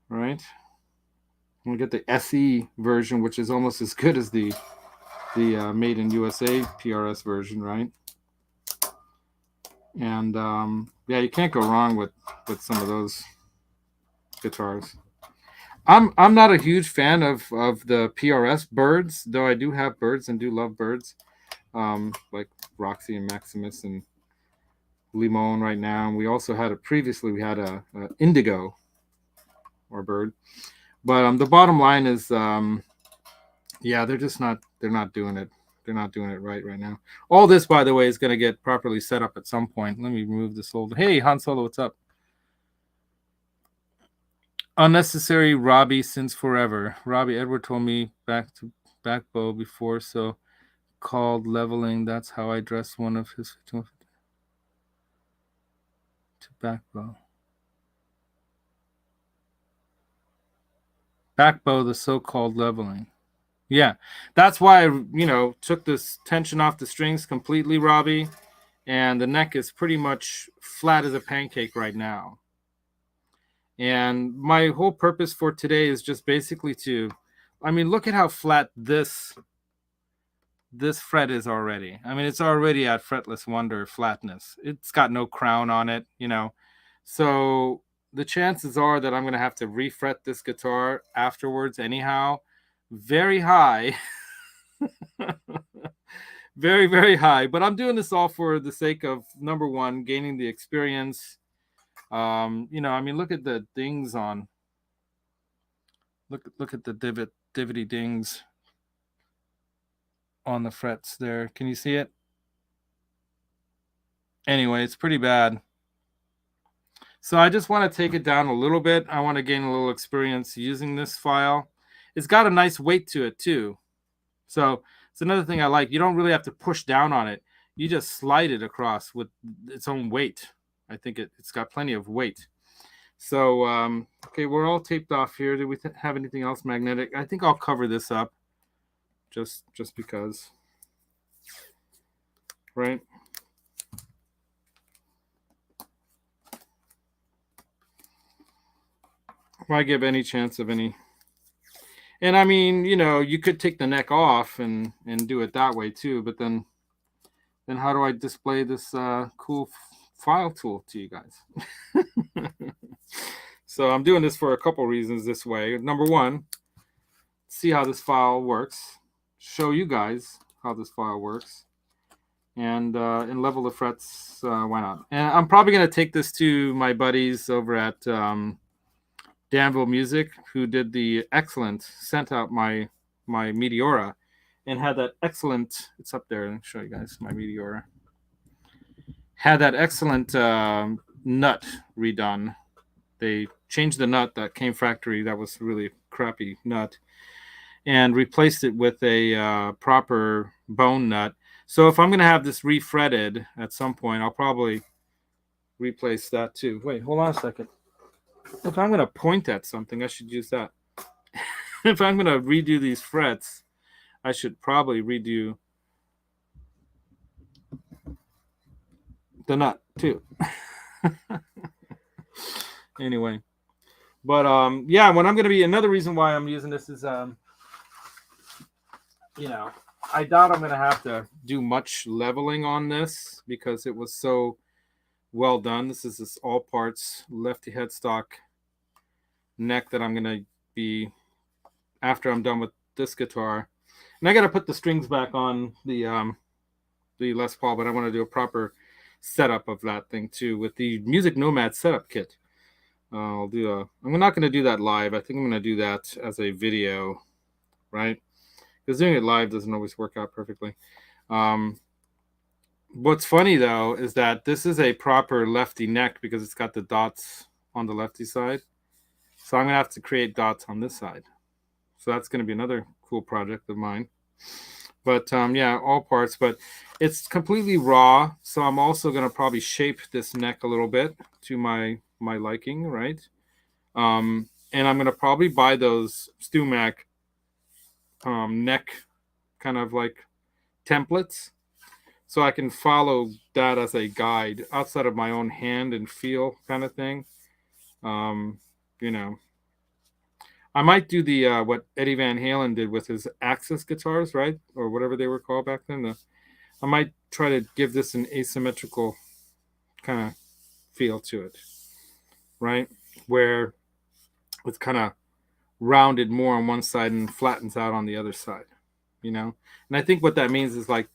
A: Right? We get the SE version, which is almost as good as the Made in USA PRS version, right? And yeah, you can't go wrong with some of those guitars. I'm not a huge fan of the PRS birds, though I do have birds and do love birds, like Roxy and Maximus and Limon right now. And we also had we had a Indigo or bird. But the bottom line is, yeah, they're not doing it. They're not doing it right now. All this, by the way, is going to get properly set up at some point. Let me remove this old. Hey, Han Solo, what's up? Unnecessary Robbie since forever. Robbie Edward told me back bow before, so called leveling. That's how I dressed one of his to back bow. Back bow, the so-called leveling. Yeah, that's why I, took this tension off the strings completely, Robbie, and the neck is pretty much flat as a pancake right now. And my whole purpose for today is just basically look at how flat this fret is already. I mean, it's already at fretless wonder flatness. It's got no crown on it, So the chances are that I'm going to have to refret this guitar afterwards anyhow. Very high. Very, very high. But I'm doing this all for the sake of, number one, gaining the experience. Look at the dings on Look at the divity dings on the frets there. Can you see it? Anyway, it's pretty bad. So I just want to take it down a little bit. I want to gain a little experience using this file. It's got a nice weight to it too. So it's another thing I like. You don't really have to push down on it. You just slide it across with its own weight. I think it's got plenty of weight. So, okay, we're all taped off here. Do we have anything else magnetic? I think I'll cover this up just because, right? Why give any chance of any? And I mean, you know, you could take the neck off and do it that way too, but then how do I display this cool file tool to you guys? So I'm doing this for a couple reasons this way. Number one, see how this file works, show you guys how this file works, and level the frets, why not? And I'm probably going to take this to my buddies over at Danville Music, who did the excellent, sent out my Meteora and had that excellent, it's up there, I'll show you guys my Meteora, had that excellent nut redone. They changed the nut that came factory, that was really crappy nut, and replaced it with a proper bone nut. So if I'm going to have this refretted at some point, I'll probably replace that too. Wait, hold on a second. If I'm going to point at something, I should use that. If I'm going to redo these frets, I should probably redo the nut too. Anyway, but yeah, when I'm going to be, another reason why I'm using this is, you know, I doubt I'm going to have to do much leveling on this because it was so well done. This is this all parts lefty headstock neck that I'm going to be, after I'm done with this guitar. And I got to put the strings back on the Les Paul, but I want to do a proper setup of that thing too with the Music Nomad setup kit. I'm not going to do that live. I think I'm going to do that as a video, right? Because doing it live doesn't always work out perfectly. What's funny though is that this is a proper lefty neck because it's got the dots on the lefty side. So I'm going to have to create dots on this side. So that's going to be another cool project of mine. But yeah, all parts. But it's completely raw. So I'm also going to probably shape this neck a little bit to my liking, right? And I'm going to probably buy those StewMac neck kind of like templates, so I can follow that as a guide outside of my own hand and feel kind of thing. You know, I might do the what Eddie Van Halen did with his Axis guitars, right? Or whatever they were called back then. I might try to give this an asymmetrical kind of feel to it, right? Where it's kind of rounded more on one side and flattens out on the other side, you know? And I think what that means is like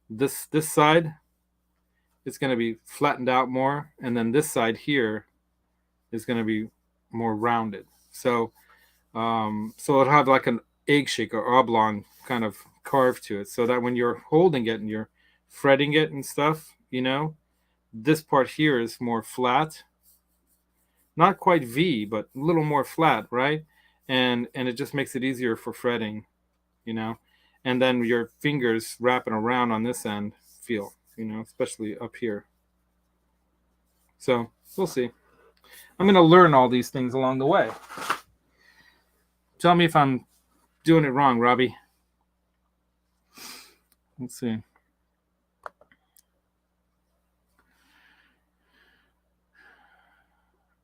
A: this side is going to be flattened out more, and then this side here is going to be more rounded. So so it'll have like an egg shape or oblong kind of carve to it, so that when you're holding it and you're fretting it and stuff, you know, this part here is more flat, not quite V, but a little more flat, right? And it just makes it easier for fretting, you know. And then your fingers wrapping around on this end feel, you know, especially up here. So we'll see. I'm going to learn all these things along the way. Tell me if I'm doing it wrong, Robbie. Let's see.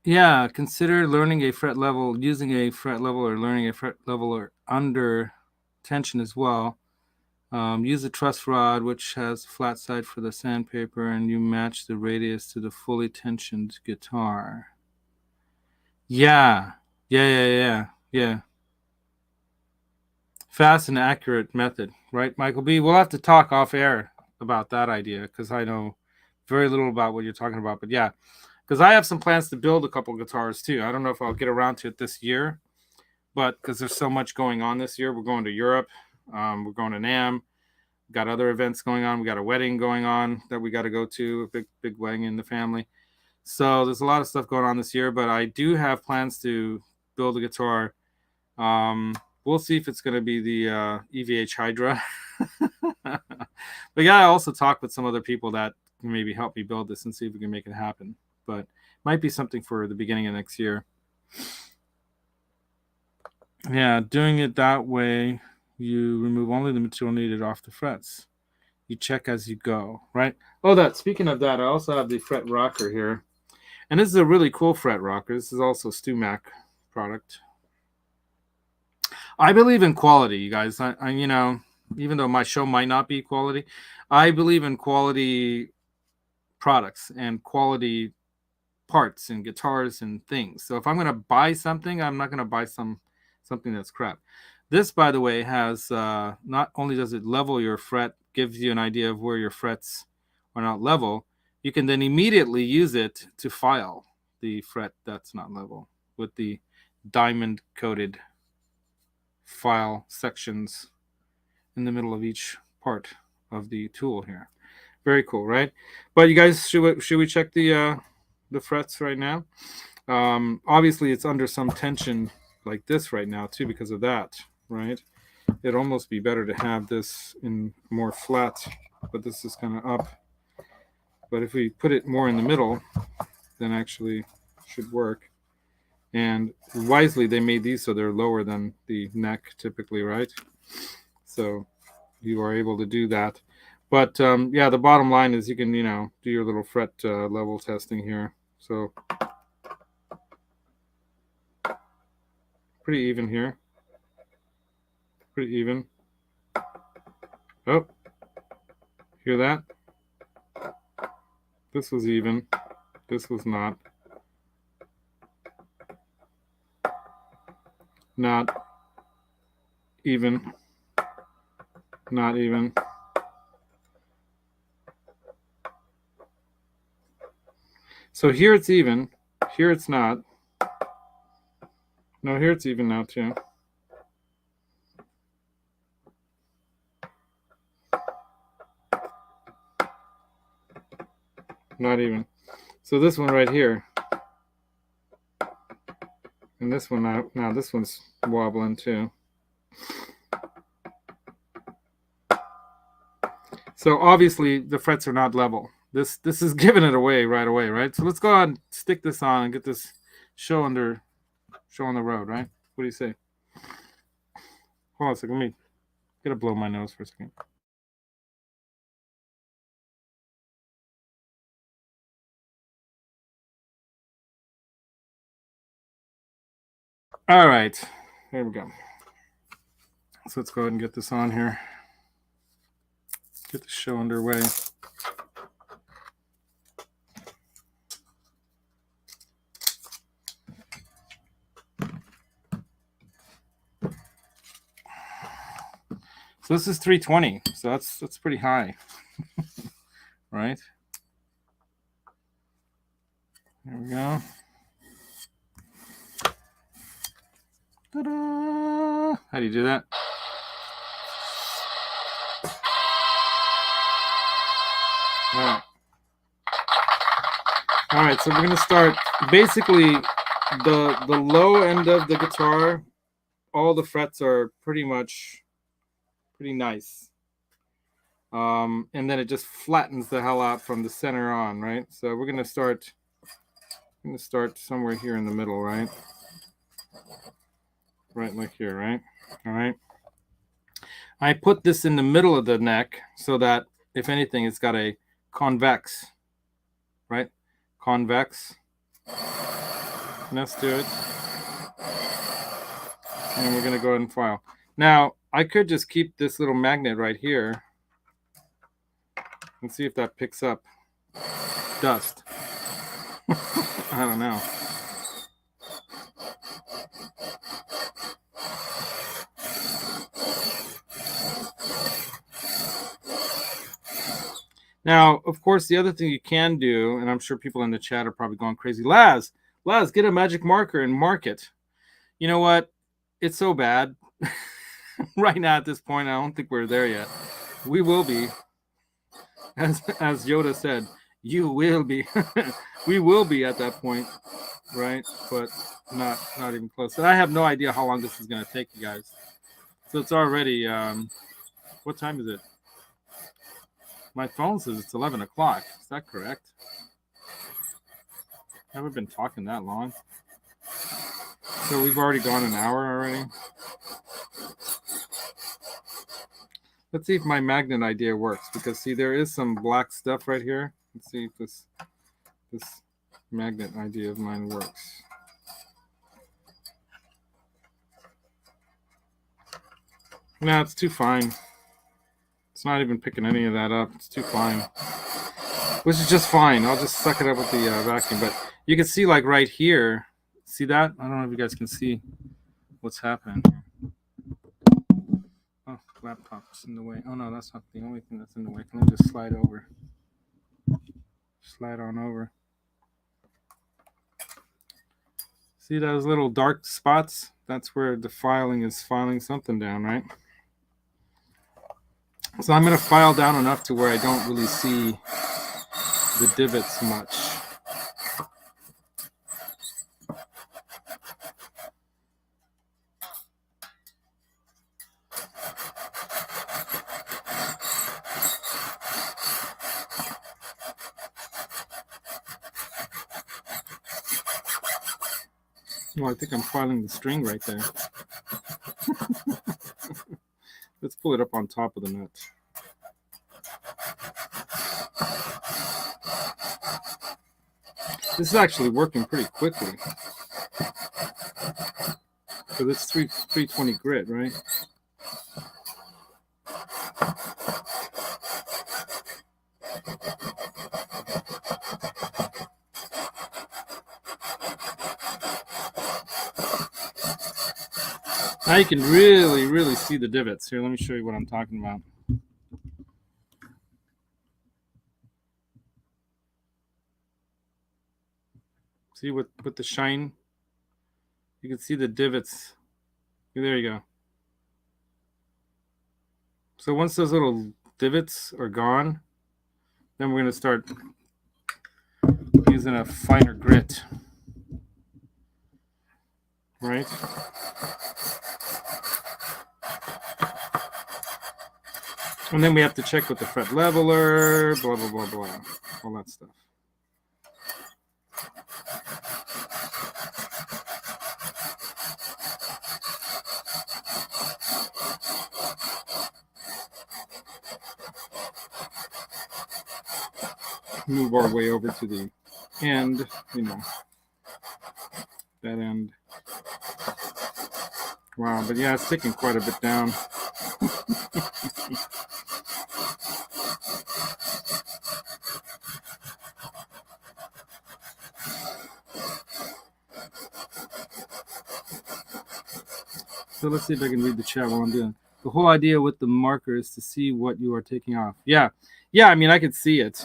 A: Yeah, consider learning a fret level, using a fret level, or learning a fret level or under tension as well. Use a truss rod, which has a flat side for the sandpaper, and you match the radius to the fully tensioned guitar. Yeah. Fast and accurate method, right, Michael B? We'll have to talk off air about that idea because I know very little about what you're talking about. But yeah, because I have some plans to build a couple guitars too. I don't know if I'll get around to it this year, but because there's so much going on this year, we're going to Europe, we're going to NAM, got other events going on, we got a wedding going on that we got to go to, a big wedding in the family. So there's a lot of stuff going on this year, but I do have plans to build a guitar. We'll see if it's going to be the EVH Hydra. But yeah, I also talked with some other people that can maybe help me build this and see if we can make it happen. But might be something for the beginning of next year. Yeah, doing it that way, you remove only the material needed off the frets. You check as you go, right? Oh, speaking of that, I also have the fret rocker here. And this is a really cool fret rocker. This is also a StewMac product. I believe in quality, you guys. I you know, even though my show might not be quality, I believe in quality products and quality parts and guitars and things. So if I'm going to buy something, I'm not going to buy something that's crap. This, by the way, has not only does it level your fret, gives you an idea of where your frets are not level, you can then immediately use it to file the fret that's not level with the diamond coated file sections in the middle of each part of the tool here. Very cool, right? But you guys, should we check the frets right now? Obviously, it's under some tension like this right now too because of that, right? It'd almost be better to have this in more flat, but this is kind of up. But if we put it more in the middle, then actually should work. And wisely, they made these so they're lower than the neck typically, right? So you are able to do that. But yeah, the bottom line is you can, do your little fret level testing here. So pretty even here. Pretty even. Oh, hear that? This was even. This was not. Not even. Not even. So here it's even. Here it's not. No, here it's even now too. Not even. So this one right here. And this one now this one's wobbling too. So obviously the frets are not level. This is giving it away right away, right? So let's go ahead and stick this on and get this show on the road, right? What do you say? Hold on a second. Let me get to blow my nose for a second. All right, there we go. So let's go ahead and get this on here. Get the show underway. So this is 320. So that's pretty high, right? There we go. Ta-da! How do you do that? All right, so we're going to start. Basically, the low end of the guitar, all the frets are pretty nice. And then it just flattens the hell out from the center on, right? So we're going to start somewhere here in the middle, right? Right like here, right? All right. I put this in the middle of the neck so that, if anything, it's got a convex, right? Convex. Let's do it. And we're going to go ahead and file. Now, I could just keep this little magnet right here and see if that picks up dust. I don't know. Now, of course, the other thing you can do, and I'm sure people in the chat are probably going crazy, Laz, get a magic marker and mark it. You know what? it's so bad right now at this point. I don't think we're there yet. We will be, as Yoda said, you will be. We will be at that point, right? But not even close. And I have no idea how long this is going to take, you guys. So it's already what time is it? My phone says it's 11 o'clock. Is that correct? Haven't been talking that long. So we've already gone an hour already. Let's see if my magnet idea works, because see, there is some black stuff right here. Let's see if this magnet idea of mine works. No, it's too fine. It's not even picking any of that up. It's too fine. Which is just fine. I'll just suck it up with the vacuum. But you can see, like, right here. See that? I don't know if you guys can see what's happening here. Oh, laptop's in the way. Oh, no, that's not the only thing that's in the way. Let me just slide over. Slide on over. See those little dark spots? That's where the filing is filing something down, right? So I'm going to file down enough to where I don't really see the divots much. Well, I think I'm filing the string right there. Let's pull it up on top of the nut. This is actually working pretty quickly. So it's 320 grit, right? Now you can really see the divots. Here, let me show you what I'm talking about. See with the shine? You can see the divots. There you go. So once those little divots are gone, then we're going to start using a finer grit. Right? And then we have to check with the fret leveler, blah, blah, blah, blah, all that stuff. Move our way over to the end, that end. Wow, but yeah, it's taking quite a bit down. So let's see if I can read the chat while I'm doing. The whole idea with the marker is to see what you are taking off. Yeah, I mean, I could see it.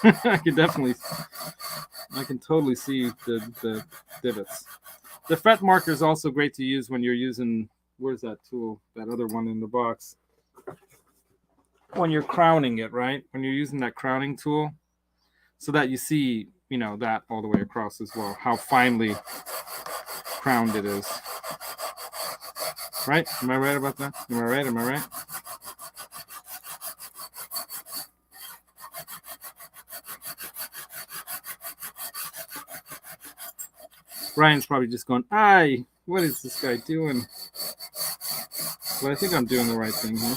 A: I can totally see the divots. The fret marker is also great to use when you're using, where's that tool? That other one in the box. When you're crowning it, right? When you're using that crowning tool, so that you see, that all the way across as well, how finely crowned it is. Right? Am I right about that? Am I right? Ryan's probably just going, "Aye, what is this guy doing?" But I think I'm doing the right thing here.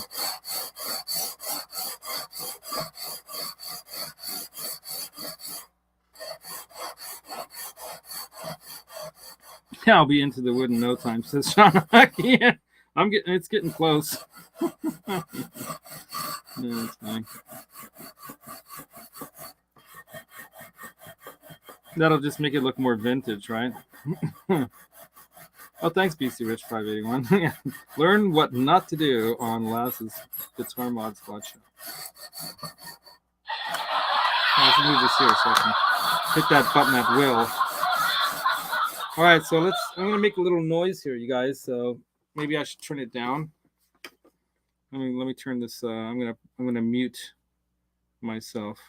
A: Yeah, I'll be into the wood in no time, says Sean. Yeah, it's getting close. Yeah, it's fine. That'll just make it look more vintage, right? Oh, thanks, BC Rich 581. Learn what not to do on Laz's Guitar Mod Squad Show. Let's move this here so I can hit that button at will. All right, so I'm gonna make a little noise here, you guys. So maybe I should turn it down. Let me turn this. I'm gonna mute myself.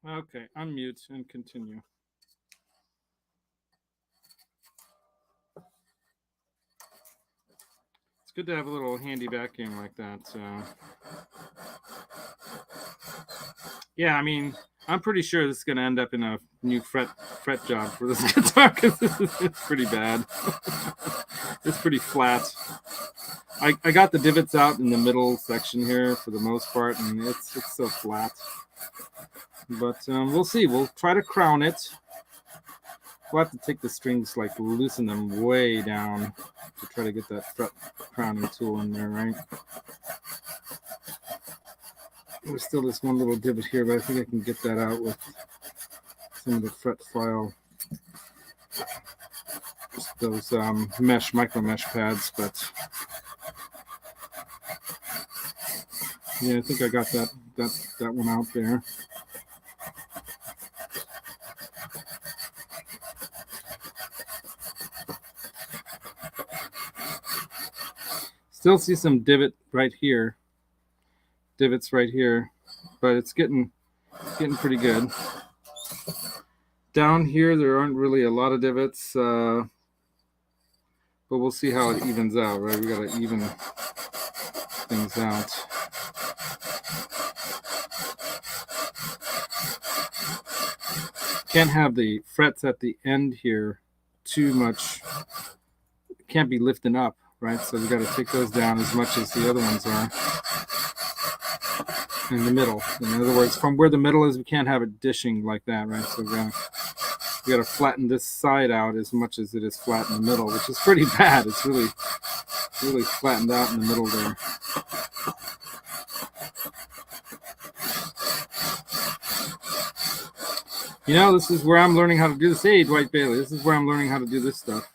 A: Okay, unmute and continue. It's good to have a little handy vacuum like that. So yeah, I mean, I'm pretty sure this is gonna end up in a new fret job for this guitar because it's pretty bad. It's pretty flat. I got the divots out in the middle section here for the most part, and it's so flat. But we'll see. We'll try to crown it. We'll have to take the strings, like loosen them way down to try to get that fret crowning tool in there, right? There's still this one little divot here, but I think I can get that out with some of the fret file, those micro mesh pads. But yeah, I think I got that one out there. Still see some divots right here, but it's getting pretty good. Down here, there aren't really a lot of divots, but we'll see how it evens out, right? We got to even things out. Can't have the frets at the end here too much. Can't be lifting up, right? So we got to take those down as much as the other ones are in the middle. In other words, from where the middle is, we can't have it dishing like that, right? So we got to flatten this side out as much as it is flat in the middle, which is pretty bad. It's really flattened out in the middle there. You know, this is where I'm learning how to do this. Hey, Dwight Bailey, this is where I'm learning how to do this stuff.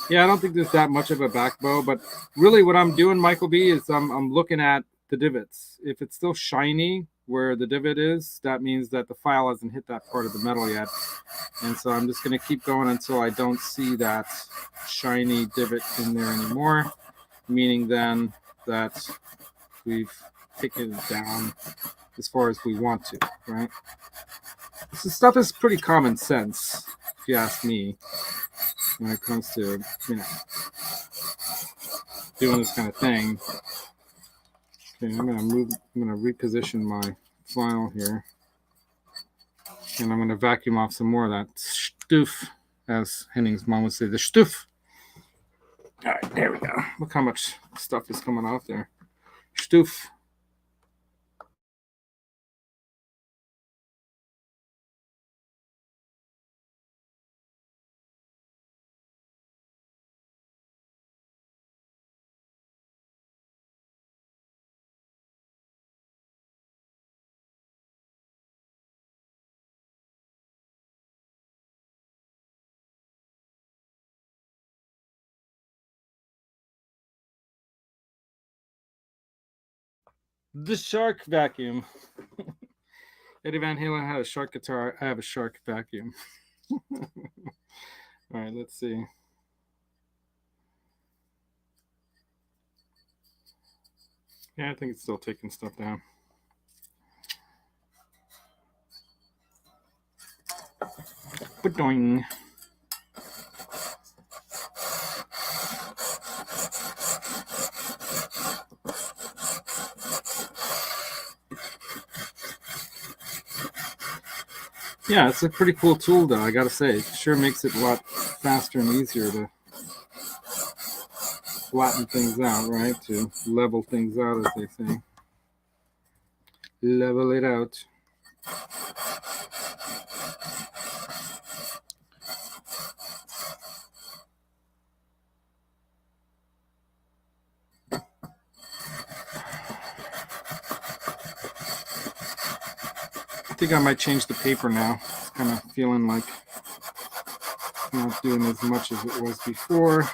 A: Yeah, I don't think there's that much of a back bow, but really what I'm doing, Michael B, is I'm looking at the divots. If it's still shiny where the divot is, that means that the file hasn't hit that part of the metal yet. And so I'm just going to keep going until I don't see that shiny divot in there anymore, meaning then that we've taken it down as far as we want to, right? This stuff is pretty common sense, if you ask me, when it comes to, you know, doing this kind of thing. Okay, I'm gonna reposition my file here, and I'm gonna vacuum off some more of that stoof, as Henning's mom would say, the stoof. All right, there we go. Look how much stuff is coming off there. Stoof. The shark vacuum. Eddie Van Halen had a shark guitar. I have a shark vacuum. All right, let's see. Yeah, I think it's still taking stuff down. Ba-doing. Yeah, it's a pretty cool tool, though, I gotta say. It sure makes it a lot faster and easier to flatten things out, right? To level things out, as they say. Level it out. think I might change the paper now. It's kind of feeling like it's not doing as much as it was before.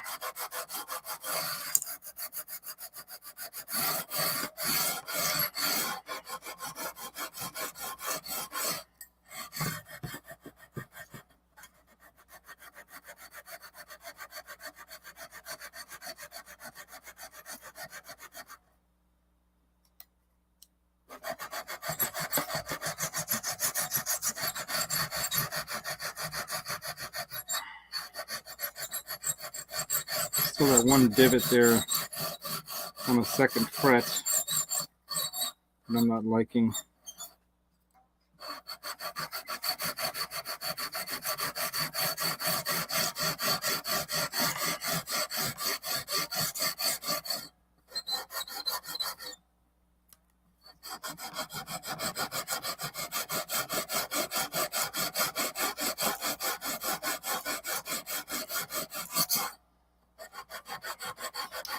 A: Still that one divot there on the second fret that I'm not liking.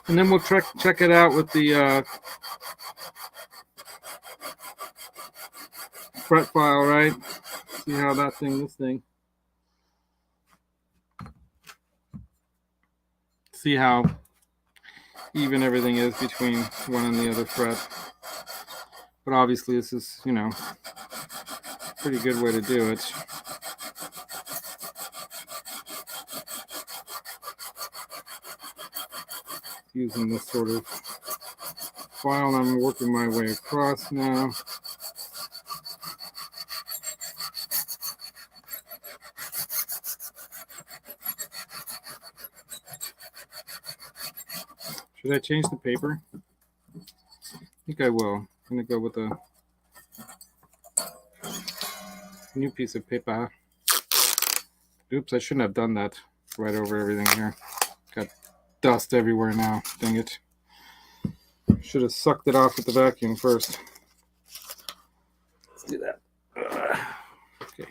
A: And then we'll check it out with the fret file, right? See how this thing. See how even everything is between one and the other fret. But obviously this is, you know, a pretty good way to do it. Using this sort of file, I'm working my way across now. Should I change the paper? I think I will. I'm going to go with a new piece of paper. Oops, I shouldn't have done that right over everything here. Got dust everywhere now. Dang it. Should have sucked it off with the vacuum first. Let's do that. Okay.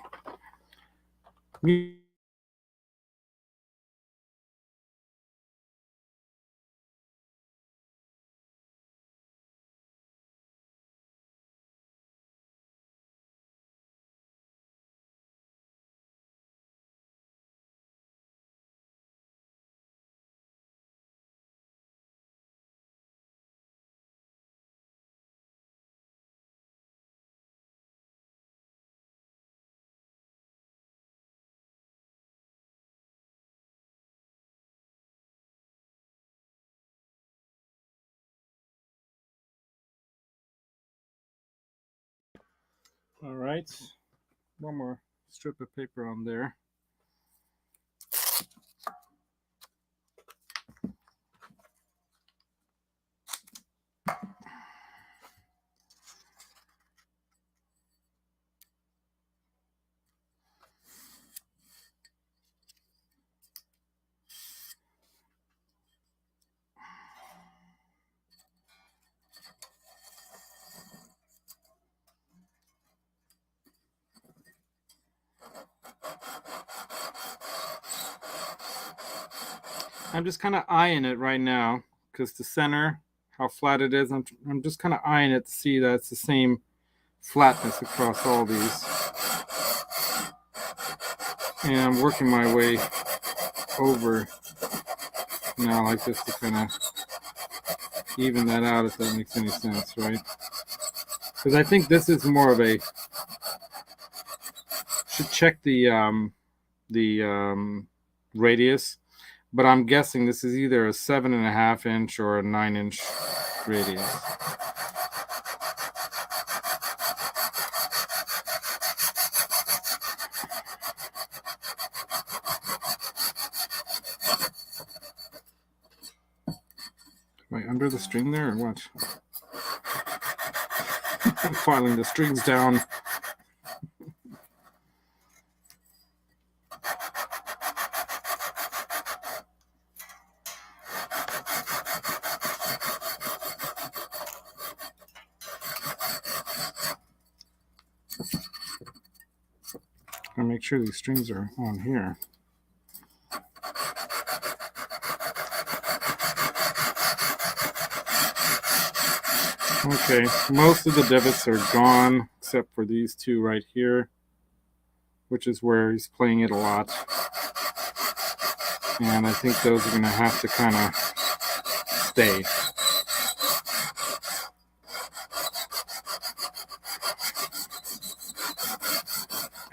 A: All right, one more strip of paper on there. I'm just kind of eyeing it right now because the center, how flat it is, I'm just kind of eyeing it to see that it's the same flatness across all these. And I'm working my way over now like this to kind of even that out, if that makes any sense, right? Because I think this is more of a, should check the radius, but I'm guessing this is either a 7.5 inch or a 9 inch radius. Am I under the string there or what? I'm filing the strings down. I'll make sure these strings are on here. Okay, most of the divots are gone. except for these two right here, which is where he's playing it a lot. And I think those are going to have to kind of stay.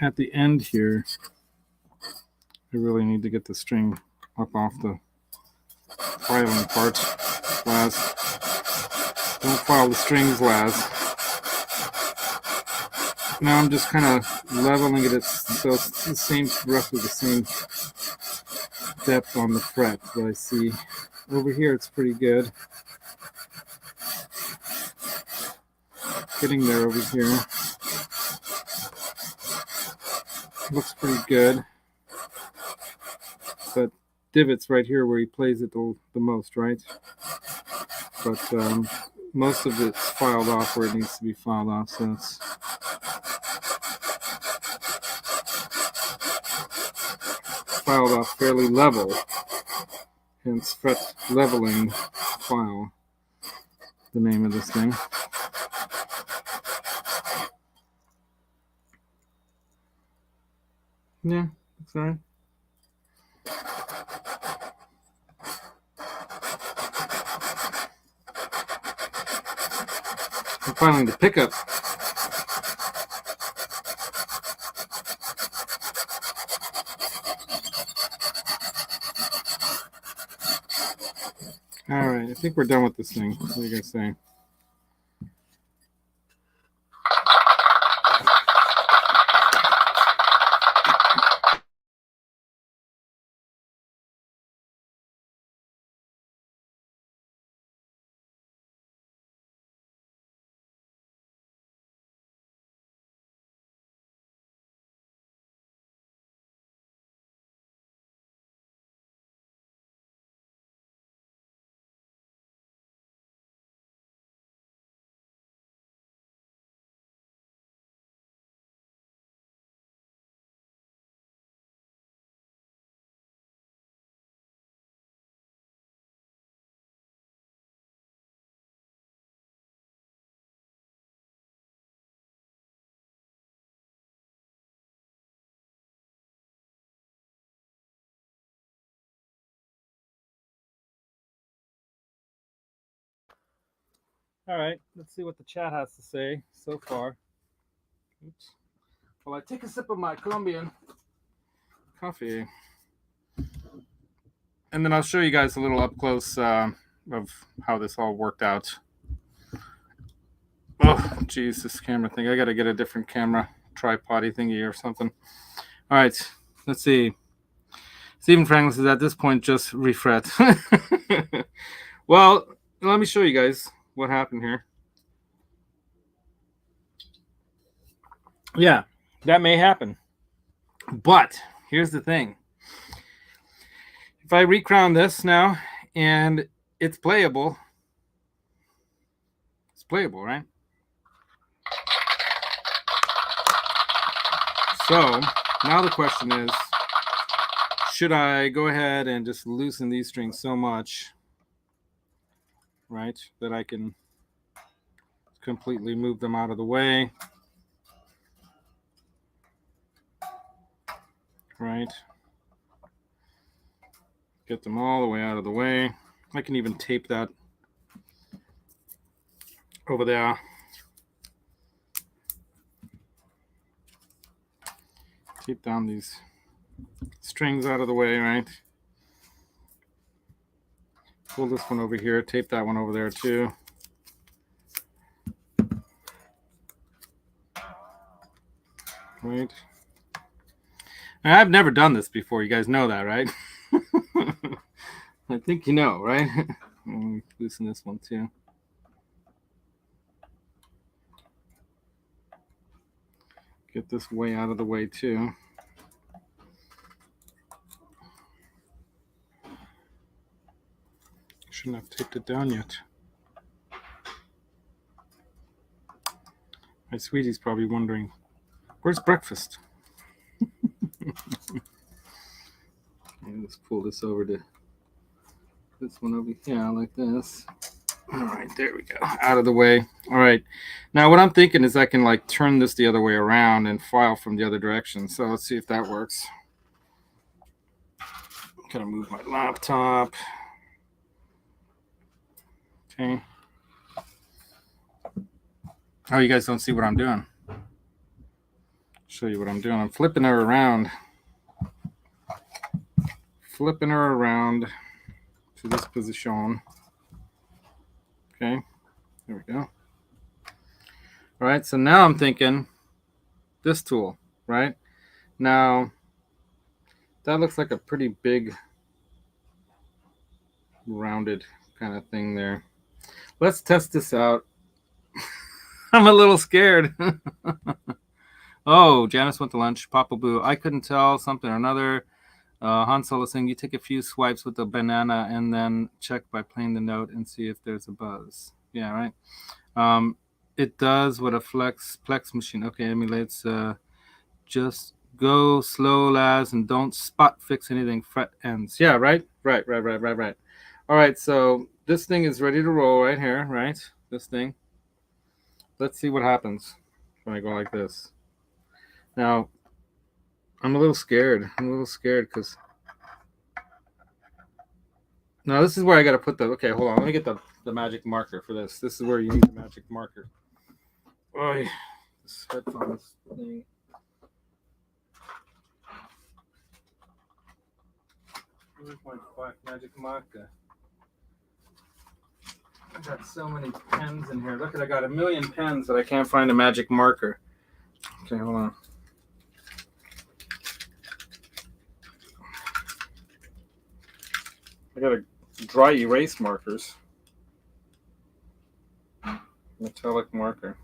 A: At the end here, I really need to get the string up off the filing part. Laz, don't file the strings, Laz. Now I'm just kind of leveling it so it's the same, roughly the same depth on the fret that I see. Over here it's pretty good. Getting there over here. Looks pretty good. But divots right here where he plays it the most, right? But most of it's filed off where it needs to be filed off, so it's filed off fairly level, hence fret leveling file, the name of this thing. Yeah, that's all right. I'm filing the pickup. All right, I think we're done with this thing. What do you guys say? All right, let's see what the chat has to say so far. Oops. Well, I take a sip of my Colombian coffee, and then I'll show you guys a little up close of how this all worked out. Oh, geez, this camera thing. I got to get a different camera, tripod-y thingy or something. All right, let's see. Stephen Franklin says at this point, just refret. Well, let me show you guys what happened here. Yeah, that may happen. But here's the thing. If I recrown this now and it's playable, right? So now the question is, should I go ahead and just loosen these strings so much, right, that I can completely move them out of the way, right? Get them all the way out of the way. I can even tape that over there. Tape down these strings out of the way, right? Pull this one over here, tape that one over there too. Right. And I've never done this before. You guys know that, right? I think you know, right? Let me loosen this one too. Get this way out of the way too. Shouldn't have taped it down yet. My sweetie's probably wondering, where's breakfast? Let's pull this over to this one over here like this. All right, there we go. Out of the way. All right. Now what I'm thinking is I can like turn this the other way around and file from the other direction. So let's see if that works. Gotta move my laptop. Okay. Oh, you guys don't see what I'm doing. Show you what I'm doing. I'm flipping her around. Flipping her around to this position. Okay. There we go. All right. So now I'm thinking this tool, right? Now that looks like a pretty big rounded kind of thing there. Let's test this out. I'm a little scared. Oh, Janice went to lunch. Papa Boo. I couldn't tell something or another. Han Solo saying you take a few swipes with the banana and then check by playing the note and see if there's a buzz. Yeah, right. It does what a plex machine. Okay, emulates. Just go slow, Laz, and don't spot fix anything. Fret ends. Yeah, right. All right, so this thing is ready to roll right here, right? This thing. Let's see what happens when I go like this. Now, I'm a little scared. Because now this is where I got to put the. Okay, hold on. Let me get the magic marker for this. This is where you need the magic marker. Oh, this headphones thing. Where's my black magic marker? I got so many pens in here. Look at, I got a million pens that I can't find a magic marker. Okay, hold on. I got a dry erase markers. Metallic marker.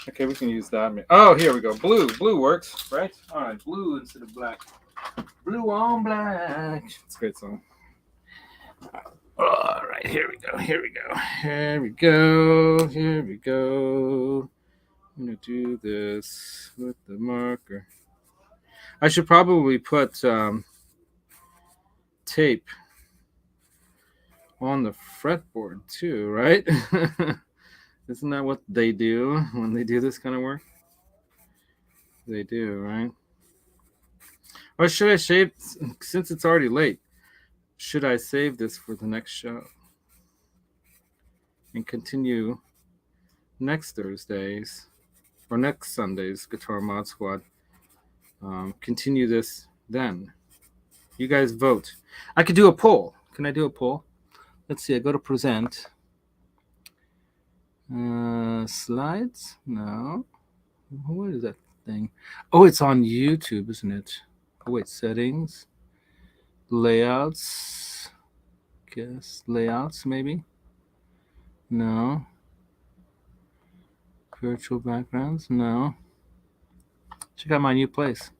A: Okay, we can use that. Oh, here we go. Blue works, right? All right, blue instead of black. Blue on black. It's a great song. All right, here we go. I'm going to do this with the marker. I should probably put tape on the fretboard too, right? Isn't that what they do when they do this kind of work? They do, right? Or should I save, since it's already late, should I save this for the next show and continue next Thursdays or next Sunday's Guitar Mod Squad? Continue this then. You guys vote. I could do a poll. Can I do a poll? Let's see. I go to present. Slides? No. What is that thing? Oh, it's on YouTube, isn't it? Oh, wait, settings. Layouts. Guess layouts, maybe? No. Virtual backgrounds? No. Check out my new place.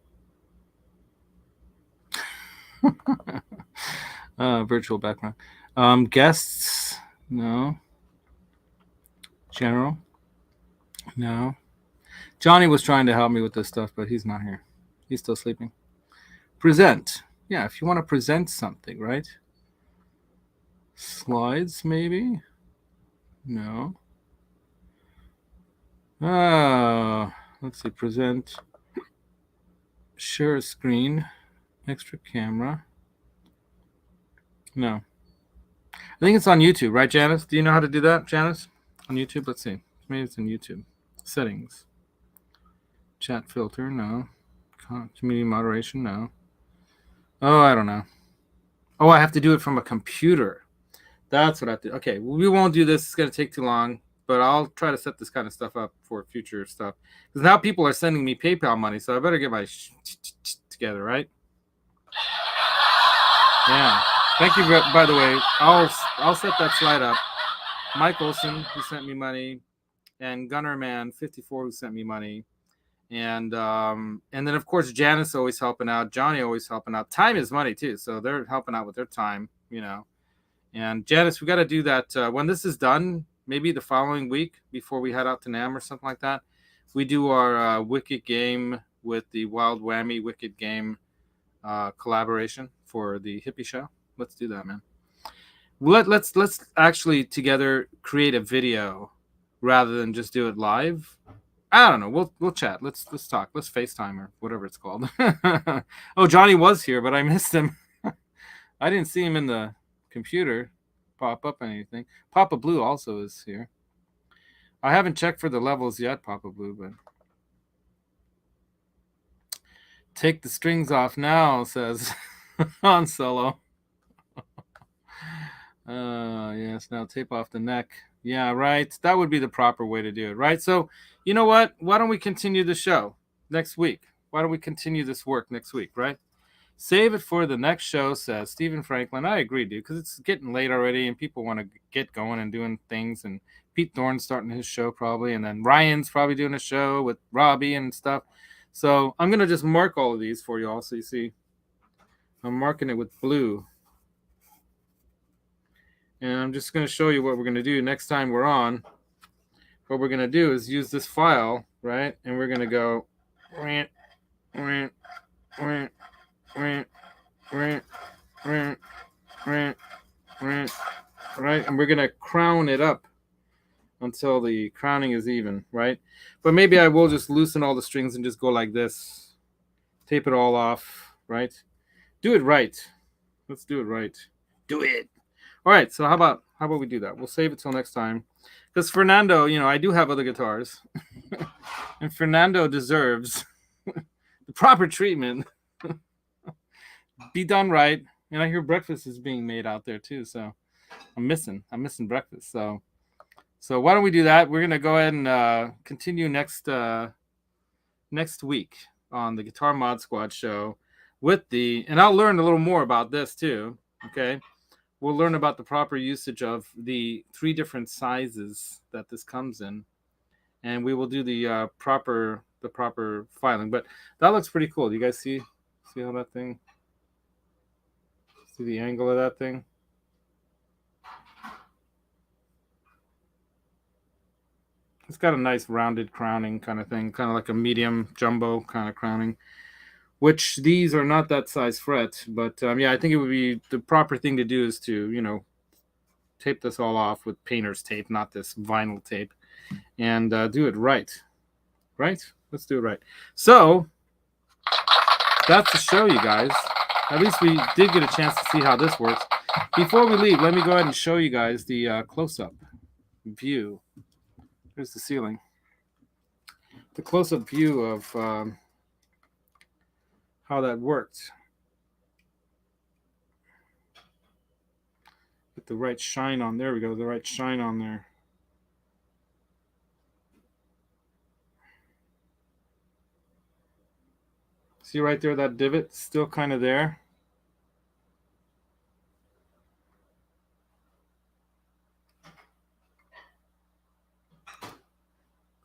A: Virtual background. Guests? No. General? No. Johnny was trying to help me with this stuff, but he's not here. He's still sleeping. Present. Yeah, if you want to present something, right? Slides, maybe? No. Let's see. Present. Share a screen. Extra camera. No. I think it's on YouTube, right, Janice? Do you know how to do that, Janice? On YouTube? Let's see. Maybe it's on YouTube. Settings. Chat filter, no. Community moderation, no. Oh, I don't know. Oh, I have to do it from a computer. That's what I have to do. Okay, we won't do this. It's going to take too long, but I'll try to set this kind of stuff up for future stuff. Because now people are sending me PayPal money, so I better get my together, right? Yeah. Thank you, by the way. I'll set that slide up. Mike Olson, who sent me money, and Gunnerman 54, who sent me money, and then of course Janice always helping out, Johnny always helping out. Time is money too, so they're helping out with their time, you know. And Janice, we got to do that when this is done. Maybe the following week before we head out to NAMM or something like that. We do our Wicked game with the Wild Whammy Wicked game collaboration for the Hippie Show. Let's do that, man. let's actually together create a video rather than just do it live. I don't know. We'll chat. Let's talk. Let's FaceTime or whatever it's called. Oh, Johnny was here, but I missed him. I didn't see him in the computer pop up anything. Papa Blue also is here. I haven't checked for the levels yet, Papa Blue, but take the strings off now, says Han Solo. Yes, now tape off the neck. Yeah, right. That would be the proper way to do it, right? So, you know what? Why don't we continue the show next week? Why don't we continue this work next week, right? Save it for the next show, says Stephen Franklin. I agree, dude, because it's getting late already and people want to get going and doing things. And Pete Thorne's starting his show probably. And then Ryan's probably doing a show with Robbie and stuff. So I'm going to just mark all of these for you all so you see. I'm marking it with blue. And I'm just going to show you what we're going to do next time we're on. What we're going to do is use this file, right? And we're going to go, right? And we're going to crown it up until the crowning is even, right? But maybe I will just loosen all the strings and just go like this. Tape it all off, right? Do it right. Let's do it right. Do it. All right, so how about we do that? We'll save it till next time. Because Fernando, you know, I do have other guitars. And Fernando deserves the proper treatment. Be done right. And I hear breakfast is being made out there too, so I'm missing breakfast. So why don't we do that? We're gonna go ahead and continue next week on the Guitar Mod Squad show and I'll learn a little more about this too. Okay, we'll learn about the proper usage of the 3 different sizes that this comes in, and we will do the proper filing. But that looks pretty cool. Do you guys see how that thing? See the angle of that thing? It's got a nice rounded crowning kind of thing, kind of like a medium jumbo kind of crowning, which these are not that size fret. But yeah, I think it would be the proper thing to do is to, you know, tape this all off with painter's tape, not this vinyl tape, and do it right. Right? Let's do it right. So that's the show, you guys. At least we did get a chance to see how this works. Before we leave, let me go ahead and show you guys the close-up view. Here's the ceiling. The close-up view of how that worked. Get the right shine on. There we go. The right shine on there. See right there, that divot still kind of there.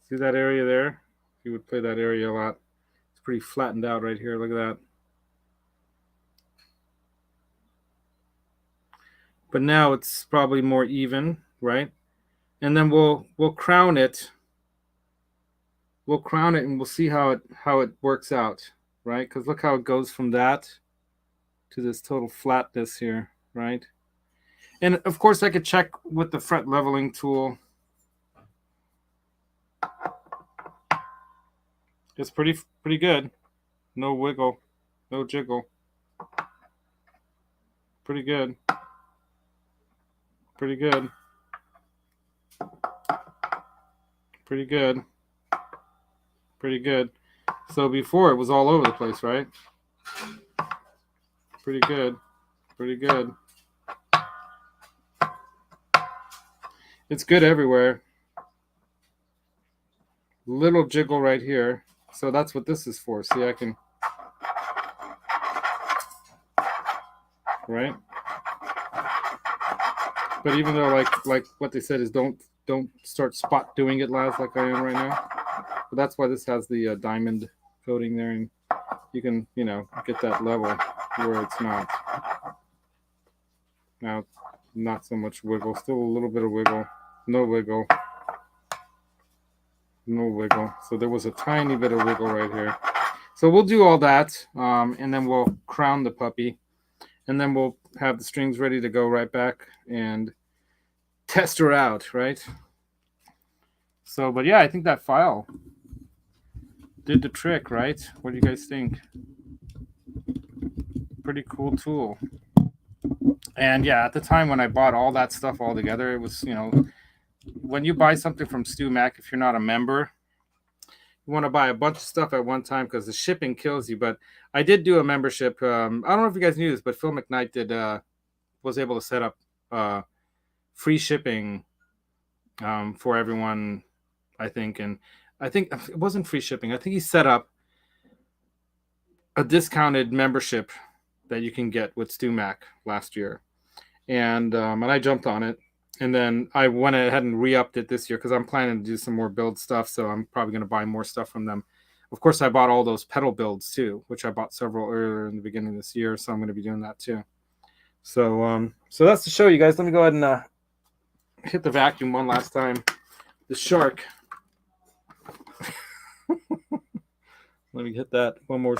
A: See that area there? You would play that area a lot. It's pretty flattened out right here. Look at that. But now it's probably more even, right? And then we'll crown it. We'll crown it and we'll see how it works out, right? Because look how it goes from that to this total flatness here, right? And of course I could check with the fret leveling tool. It's pretty good. No wiggle, no jiggle. Pretty good. Pretty good. Pretty good. Pretty good. So before it was all over the place, right? Pretty good. Pretty good. It's good everywhere. Little jiggle right here. So that's what this is for. See, I can, right? But even though like what they said is don't start spot doing it, Laz, like I am right now. But that's why this has the diamond coating there, and you can, you know, get that level where it's not. Now, not so much wiggle. Still a little bit of wiggle. No wiggle. No wiggle. So there was a tiny bit of wiggle right here. So we'll do all that, and then we'll crown the puppy, and then we'll have the strings ready to go right back and test her out, right? So, but yeah, I think that file did the trick, right? What do you guys think? Pretty cool tool. And yeah, at the time when I bought all that stuff all together, it was, when you buy something from StewMac, if you're not a member, you want to buy a bunch of stuff at one time because the shipping kills you. But I did do a membership. I don't know if you guys knew this, but Phil McKnight was able to set up free shipping for everyone, I think. And I think it wasn't free shipping. I think he set up a discounted membership that you can get with StewMac last year. And I jumped on it. And then I went ahead and re-upped it this year because I'm planning to do some more build stuff. So I'm probably going to buy more stuff from them. Of course, I bought all those pedal builds too, which I bought several earlier in the beginning of this year. So I'm going to be doing that too. So that's the show, you guys. Let me go ahead and hit the vacuum one last time. The shark. Let me hit that one more.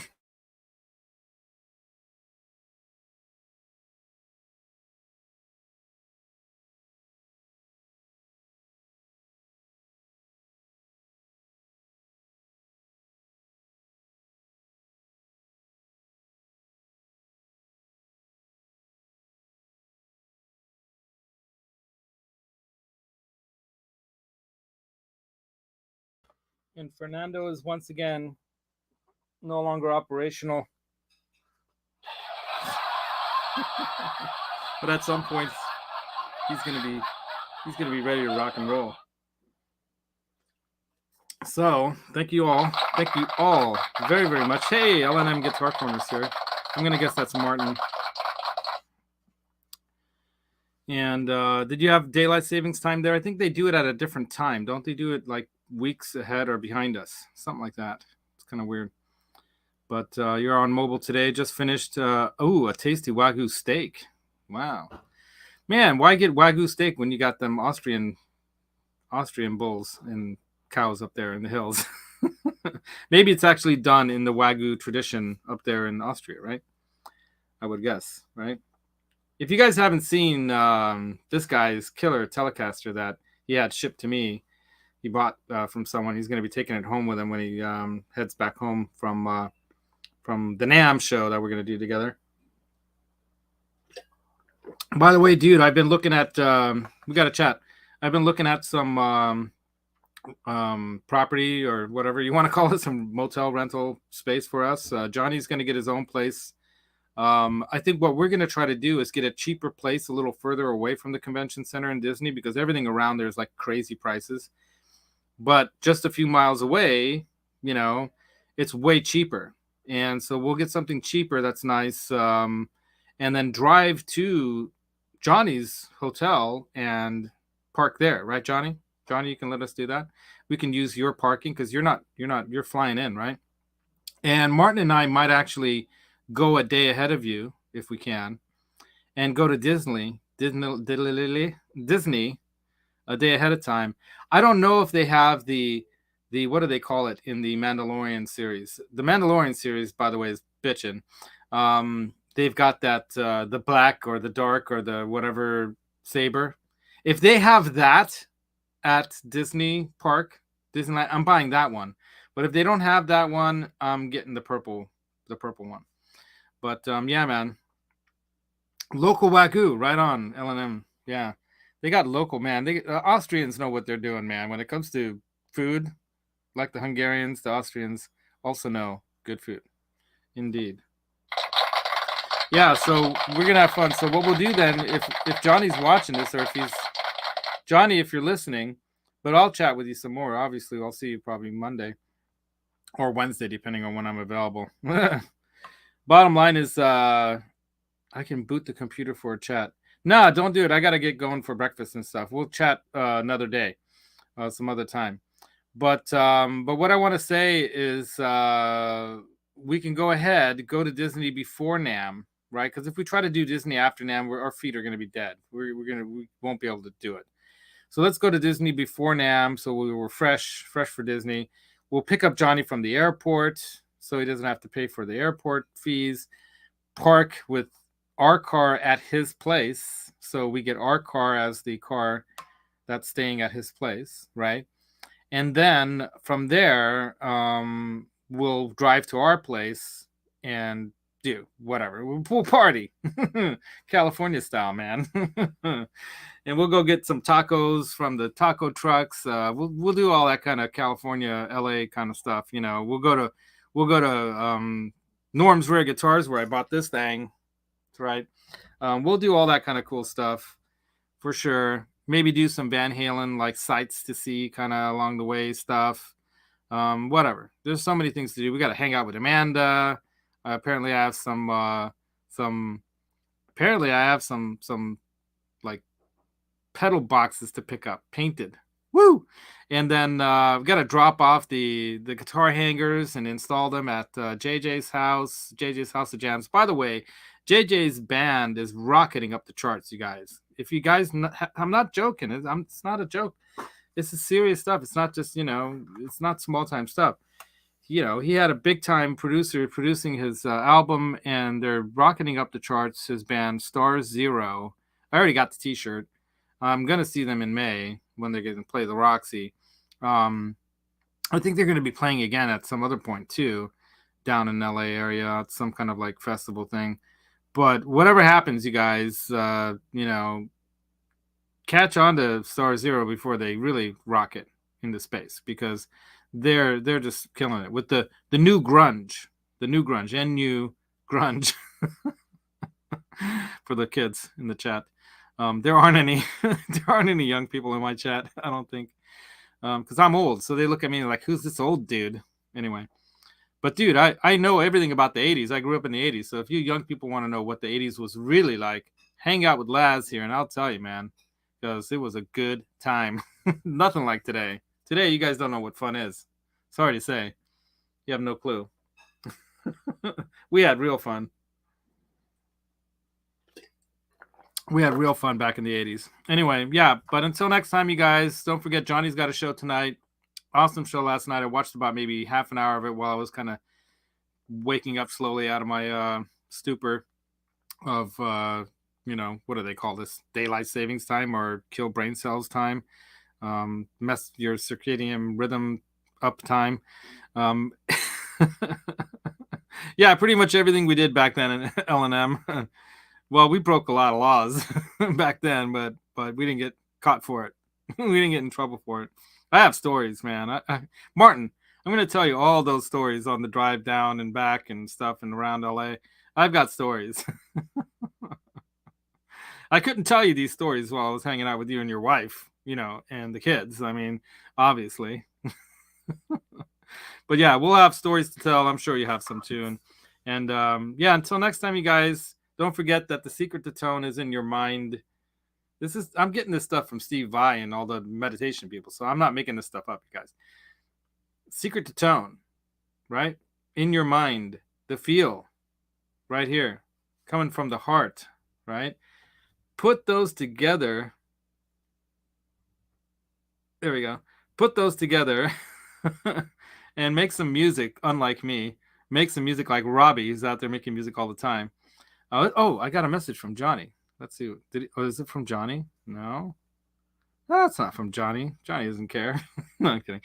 A: And Fernando is once again no longer operational. But at some point he's gonna be ready to rock and roll. So thank you all very, very much. Hey, LNM Guitar Corners here. I'm gonna guess that's Martin. And did you have daylight savings time there? I think they do it at a different time. Don't they do it like weeks ahead or behind us? Something like that. It's kind of weird. But you're on mobile today. Just finished. A tasty Wagyu steak. Wow. Man, why get Wagyu steak when you got them Austrian bulls and cows up there in the hills? Maybe it's actually done in the Wagyu tradition up there in Austria, right? I would guess, right? If you guys haven't seen this guy's killer Telecaster that he had shipped to me, he bought from someone. He's going to be taking it home with him when he heads back home from the NAMM show that we're going to do together. By the way, dude, I've been looking at we got to chat. I've been looking at some property or whatever you want to call it, some motel rental space for us. Johnny's going to get his own place. I think what we're going to try to do is get a cheaper place a little further away from the convention center in Disney, because everything around there is like crazy prices. But just a few miles away, it's way cheaper. And so we'll get something cheaper that's nice, and then drive to Johnny's hotel and park there, right, Johnny? Johnny, you can let us do that. We can use your parking because you're flying in, right? And Martin and I might actually go a day ahead of you if we can, and go to Disney a day ahead of time. I don't know if they have the what do they call it in the Mandalorian series? The Mandalorian series, by the way, is bitchin'. They've got that the black or the dark or the whatever saber. If they have that at Disney Park, Disneyland, I'm buying that one. But if they don't have that one, I'm getting the purple one. But yeah, man. Local Wagyu, right on, LNM. Yeah. They got local, man. The Austrians know what they're doing, man. When it comes to food, like the Hungarians, the Austrians also know good food. Indeed. Yeah, so we're going to have fun. So what we'll do then, if Johnny's watching this, or if he's... Johnny, if you're listening, but I'll chat with you some more. Obviously, I'll see you probably Monday or Wednesday, depending on when I'm available. Bottom line is I can boot the computer for a chat. No, don't do it. I got to get going for breakfast and stuff. We'll chat another day, some other time. But what I want to say is we can go to Disney before NAMM, right? Because if we try to do Disney after NAMM, our feet are going to be dead. We won't be able to do it. So let's go to Disney before NAMM, so we were fresh for Disney. We'll pick up Johnny from the airport, so he doesn't have to pay for the airport fees. Park with our car at his place. So we get our car as the car that's staying at his place, right? And then from there, we'll drive to our place and do whatever. We'll party, California style, man. And we'll go get some tacos from the taco trucks. We'll do all that kind of California, LA kind of stuff. You know, we'll go to Norm's Rare Guitars where I bought this thing. That's right. We'll do all that kind of cool stuff for sure. Maybe do some Van Halen like sights to see kind of along the way stuff. Whatever. There's so many things to do. We got to hang out with Amanda. Apparently, I have some. Apparently, I have some like pedal boxes to pick up, painted. Woo! And then we got to drop off the guitar hangers and install them at JJ's house. JJ's House of Jams. By the way, JJ's band is rocketing up the charts, you guys. If you guys, I'm not joking. It's not a joke. This is serious stuff. It's not just, it's not small time stuff. He had a big time producer producing his album, and they're rocketing up the charts. His band, Star Zero. I already got the T-shirt. I'm gonna see them in May when they're going to play the Roxy. I think they're going to be playing again at some other point too, down in LA area, some kind of like festival thing. But whatever happens, you guys, catch on to Star Zero before they really rocket into space, because they're just killing it with the new grunge, NU grunge for the kids in the chat. There aren't any young people in my chat, I don't think, because I'm old, so they look at me like, who's this old dude? Anyway, but dude, I know everything about the 80s. I grew up in the 80s, so if you young people want to know what the 80s was really like, hang out with Laz here, and I'll tell you, man, because it was a good time. Nothing like today. Today, you guys don't know what fun is. Sorry to say. You have no clue. We had real fun. We had real fun back in the 80s. Anyway, yeah, but until next time, you guys, don't forget Johnny's got a show tonight. Awesome show last night. I watched about maybe half an hour of it while I was kind of waking up slowly out of my stupor of, what do they call this? Daylight savings time or kill brain cells time. Mess your circadian rhythm up time. Yeah, pretty much everything we did back then in L&M. Well, we broke a lot of laws back then, but we didn't get caught for it. We didn't get in trouble for it. I have stories, man. Martin, I'm going to tell you all those stories on the drive down and back and stuff and around LA. I've got stories. I couldn't tell you these stories while I was hanging out with you and your wife, and the kids. I mean, obviously. But yeah, we'll have stories to tell. I'm sure you have some too. And yeah, until next time, you guys, don't forget that the secret to tone is in your mind. I'm getting this stuff from Steve Vai and all the meditation people, so I'm not making this stuff up, you guys. Secret to tone, right? In your mind, the feel, right here, coming from the heart, right? Put those together. There we go. Put those together and make some music, unlike me. Make some music like Robbie, who's out there making music all the time. I got a message from Johnny. Let's see. Is it from Johnny? No. That's not from Johnny. Johnny doesn't care. No, I'm kidding.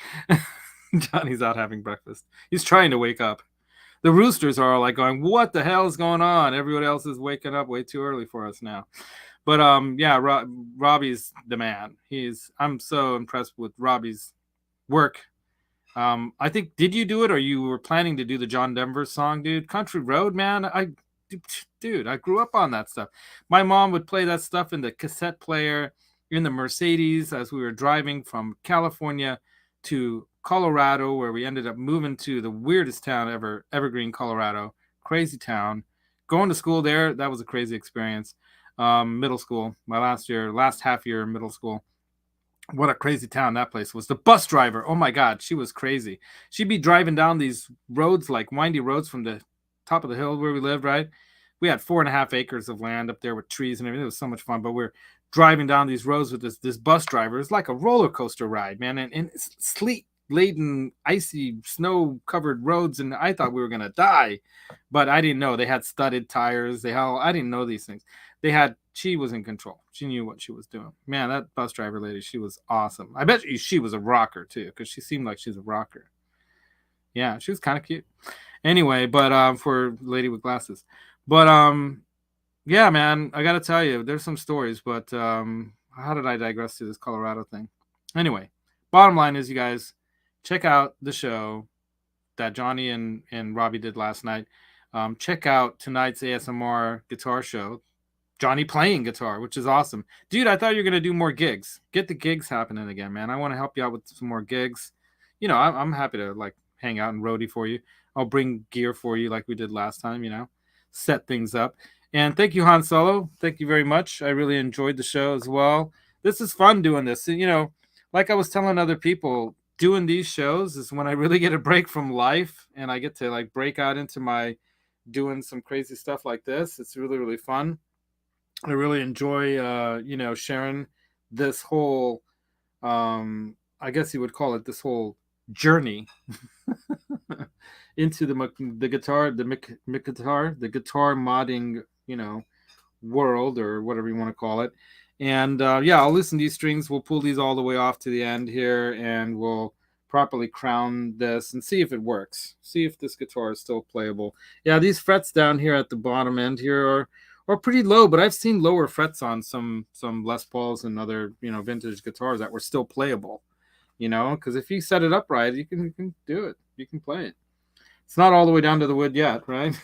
A: Johnny's out having breakfast. He's trying to wake up. The roosters are all like going, what the hell is going on? Everyone else is waking up way too early for us now. But yeah, Robbie's the man. I'm so impressed with Robbie's work. I think, did you do it, or you were planning to do the John Denver song, dude? Country Road, man. I grew up on that stuff. My mom would play that stuff in the cassette player in the Mercedes as we were driving from California to Colorado, where we ended up moving to the weirdest town ever, Evergreen, Colorado. Crazy town. Going to school there, that was a crazy experience. Middle school, my last half year in middle school. What a crazy town that place was. The bus driver, oh my God, she was crazy. She'd be driving down these roads, like windy roads from the top of the hill where we lived, right? We had 4.5 acres of land up there with trees and everything. It was so much fun, but we're driving down these roads with this bus driver. It's like a roller coaster ride, man. And it's sleet, laden, icy, snow-covered roads, and I thought we were gonna die. But I didn't know they had studded tires. I didn't know these things. She was in control. She knew what she was doing. Man, that bus driver lady, she was awesome. I bet you she was a rocker too, because she seemed like she's a rocker. Yeah, she was kind of cute. Anyway, but for a lady with glasses. But yeah, man, I gotta tell you, there's some stories, but how did I digress to this Colorado thing? Anyway, bottom line is, you guys, check out the show that Johnny and Robbie did last night. Check out tonight's ASMR guitar show. Johnny playing guitar, which is awesome. Dude, I thought you were going to do more gigs. Get the gigs happening again, man. I want to help you out with some more gigs. You know, I'm happy to like hang out and roadie for you. I'll bring gear for you like we did last time, you know, set things up. And thank you, Han Solo. Thank you very much. I really enjoyed the show as well. This is fun doing this. You know, like I was telling other people, doing these shows is when I really get a break from life and I get to like break out into my doing some crazy stuff like this. It's really, really fun. I really enjoy, you know, sharing this whole, I guess you would call it this whole journey into the guitar, the guitar modding, you know, world or whatever you want to call it. And yeah, I'll loosen these strings. We'll pull these all the way off to the end here, and we'll properly crown this and see if it works. See if this guitar is still playable. Yeah, these frets down here at the bottom end here are pretty low, but I've seen lower frets on some Les Pauls and other, you know, vintage guitars that were still playable. You know, because if you set it up right, you can do it. You can play it. It's not all the way down to the wood yet, right?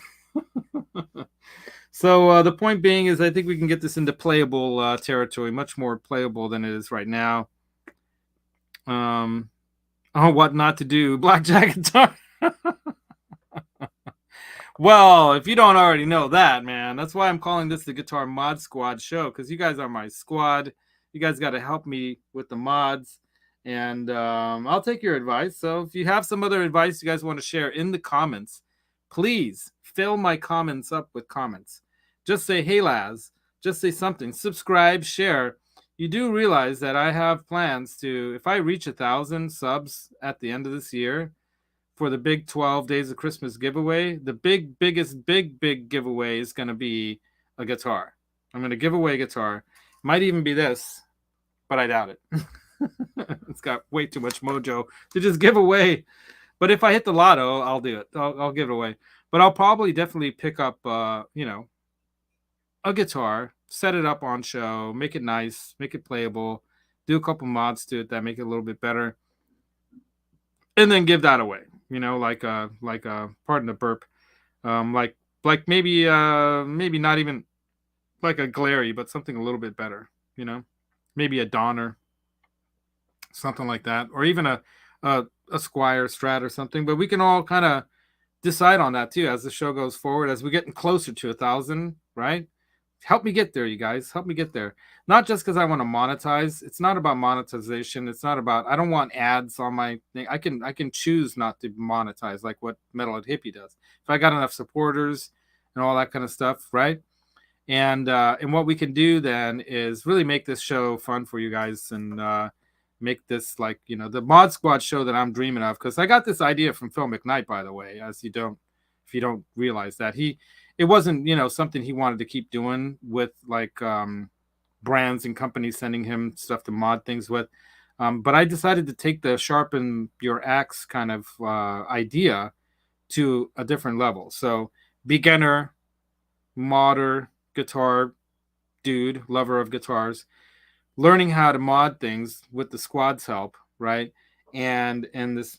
A: So the point being is I think we can get this into playable territory, much more playable than it is right now. Oh, what not to do. Blackjack guitar. Well, if you don't already know that, man, that's why I'm calling this the Guitar Mod Squad show, because you guys are my squad. You guys got to help me with the mods, and I'll take your advice. So if you have some other advice you guys want to share in the comments, please fill my comments up with comments. Just say, hey, Laz. Just say something. Subscribe, share. You do realize that I have plans to, if I reach 1,000 subs at the end of this year, for the big 12 days of Christmas giveaway, the biggest giveaway is going to be a guitar. I'm going to give away a guitar. Might even be this, but I doubt it. It's got way too much mojo to just give away. But if I hit the lotto, I'll do it. I'll give it away. But I'll probably definitely pick up, you know, a guitar, set it up on show, make it nice, make it playable, do a couple mods to it that make it a little bit better, and then give that away. You know, like pardon the burp, like maybe not even like a Glary, but something a little bit better. You know, maybe a Donner, something like that, or even a Squire Strat or something. But we can all kind of decide on that too as the show goes forward, as we're getting closer to 1,000, right? Help me get there, you guys. Help me get there. Not just because I want to monetize. It's not about monetization. It's not about, I don't want ads on my thing. I can choose not to monetize like what Metalhead Hippie does. If I got enough supporters and all that kind of stuff, right? And what we can do then is really make this show fun for you guys, and make this like, you know, the Mod Squad show that I'm dreaming of. Because I got this idea from Phil McKnight, by the way, if you don't realize that. It wasn't, you know, something he wanted to keep doing with like brands and companies sending him stuff to mod things with. But I decided to take the sharpen your axe kind of idea to a different level. So beginner, modder, guitar dude, lover of guitars, learning how to mod things with the squad's help, right? And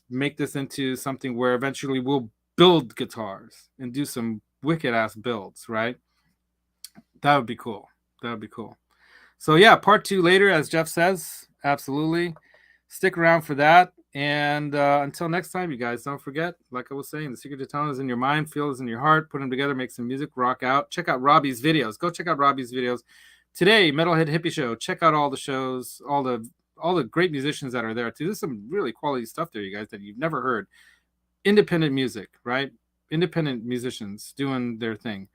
A: make this into something where eventually we'll build guitars and do some wicked ass builds, right? That would be cool. So yeah, part 2 later, as Jeff says. Absolutely. Stick around for that. And until next time, you guys, don't forget, like I was saying, the secret to talent is in your mind, feel is in your heart. Put them together, make some music, rock out. Check out Robbie's videos. Go check out Robbie's videos. Today, Metalhead Hippie Show. Check out all the shows, all the great musicians that are there too. There's some really quality stuff there, you guys, that you've never heard. Independent music, right? Independent musicians doing their thing.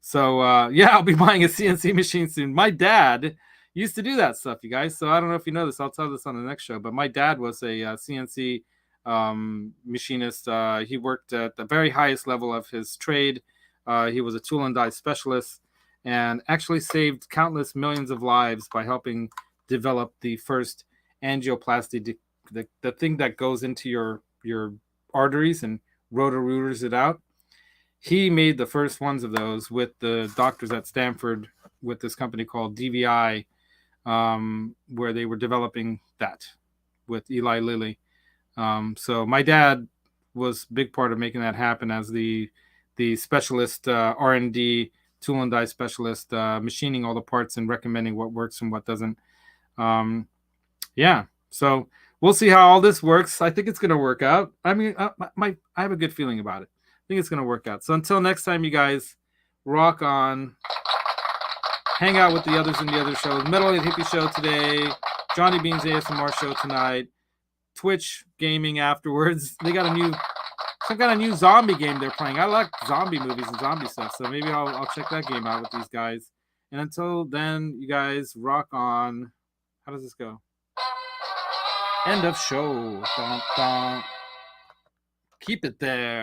A: So yeah, I'll be buying a CNC machine soon. My dad used to do that stuff, you guys. So I don't know if you know this. I'll tell this on the next show. But my dad was a CNC machinist. He worked at the very highest level of his trade. He was a tool and die specialist and actually saved countless millions of lives by helping develop the first angioplasty, the thing that goes into your arteries and rotor-rooters it out. He made the first ones of those with the doctors at Stanford with this company called DVI, where they were developing that with Eli Lilly. So my dad was a big part of making that happen as the specialist R&D tool and die specialist, machining all the parts and recommending what works and what doesn't. Yeah, so we'll see how all this works. I think it's going to work out. I mean, I have a good feeling about it. I think it's going to work out. So until next time, you guys, rock on. Hang out with the others in the other shows. Metalhead Hippie Show today. Johnny Bean's ASMR show tonight. Twitch gaming afterwards. They got some kind of new zombie game they're playing. I like zombie movies and zombie stuff, so maybe I'll check that game out with these guys. And until then, you guys, rock on. How does this go? End of show. Dun, dun. Keep it there.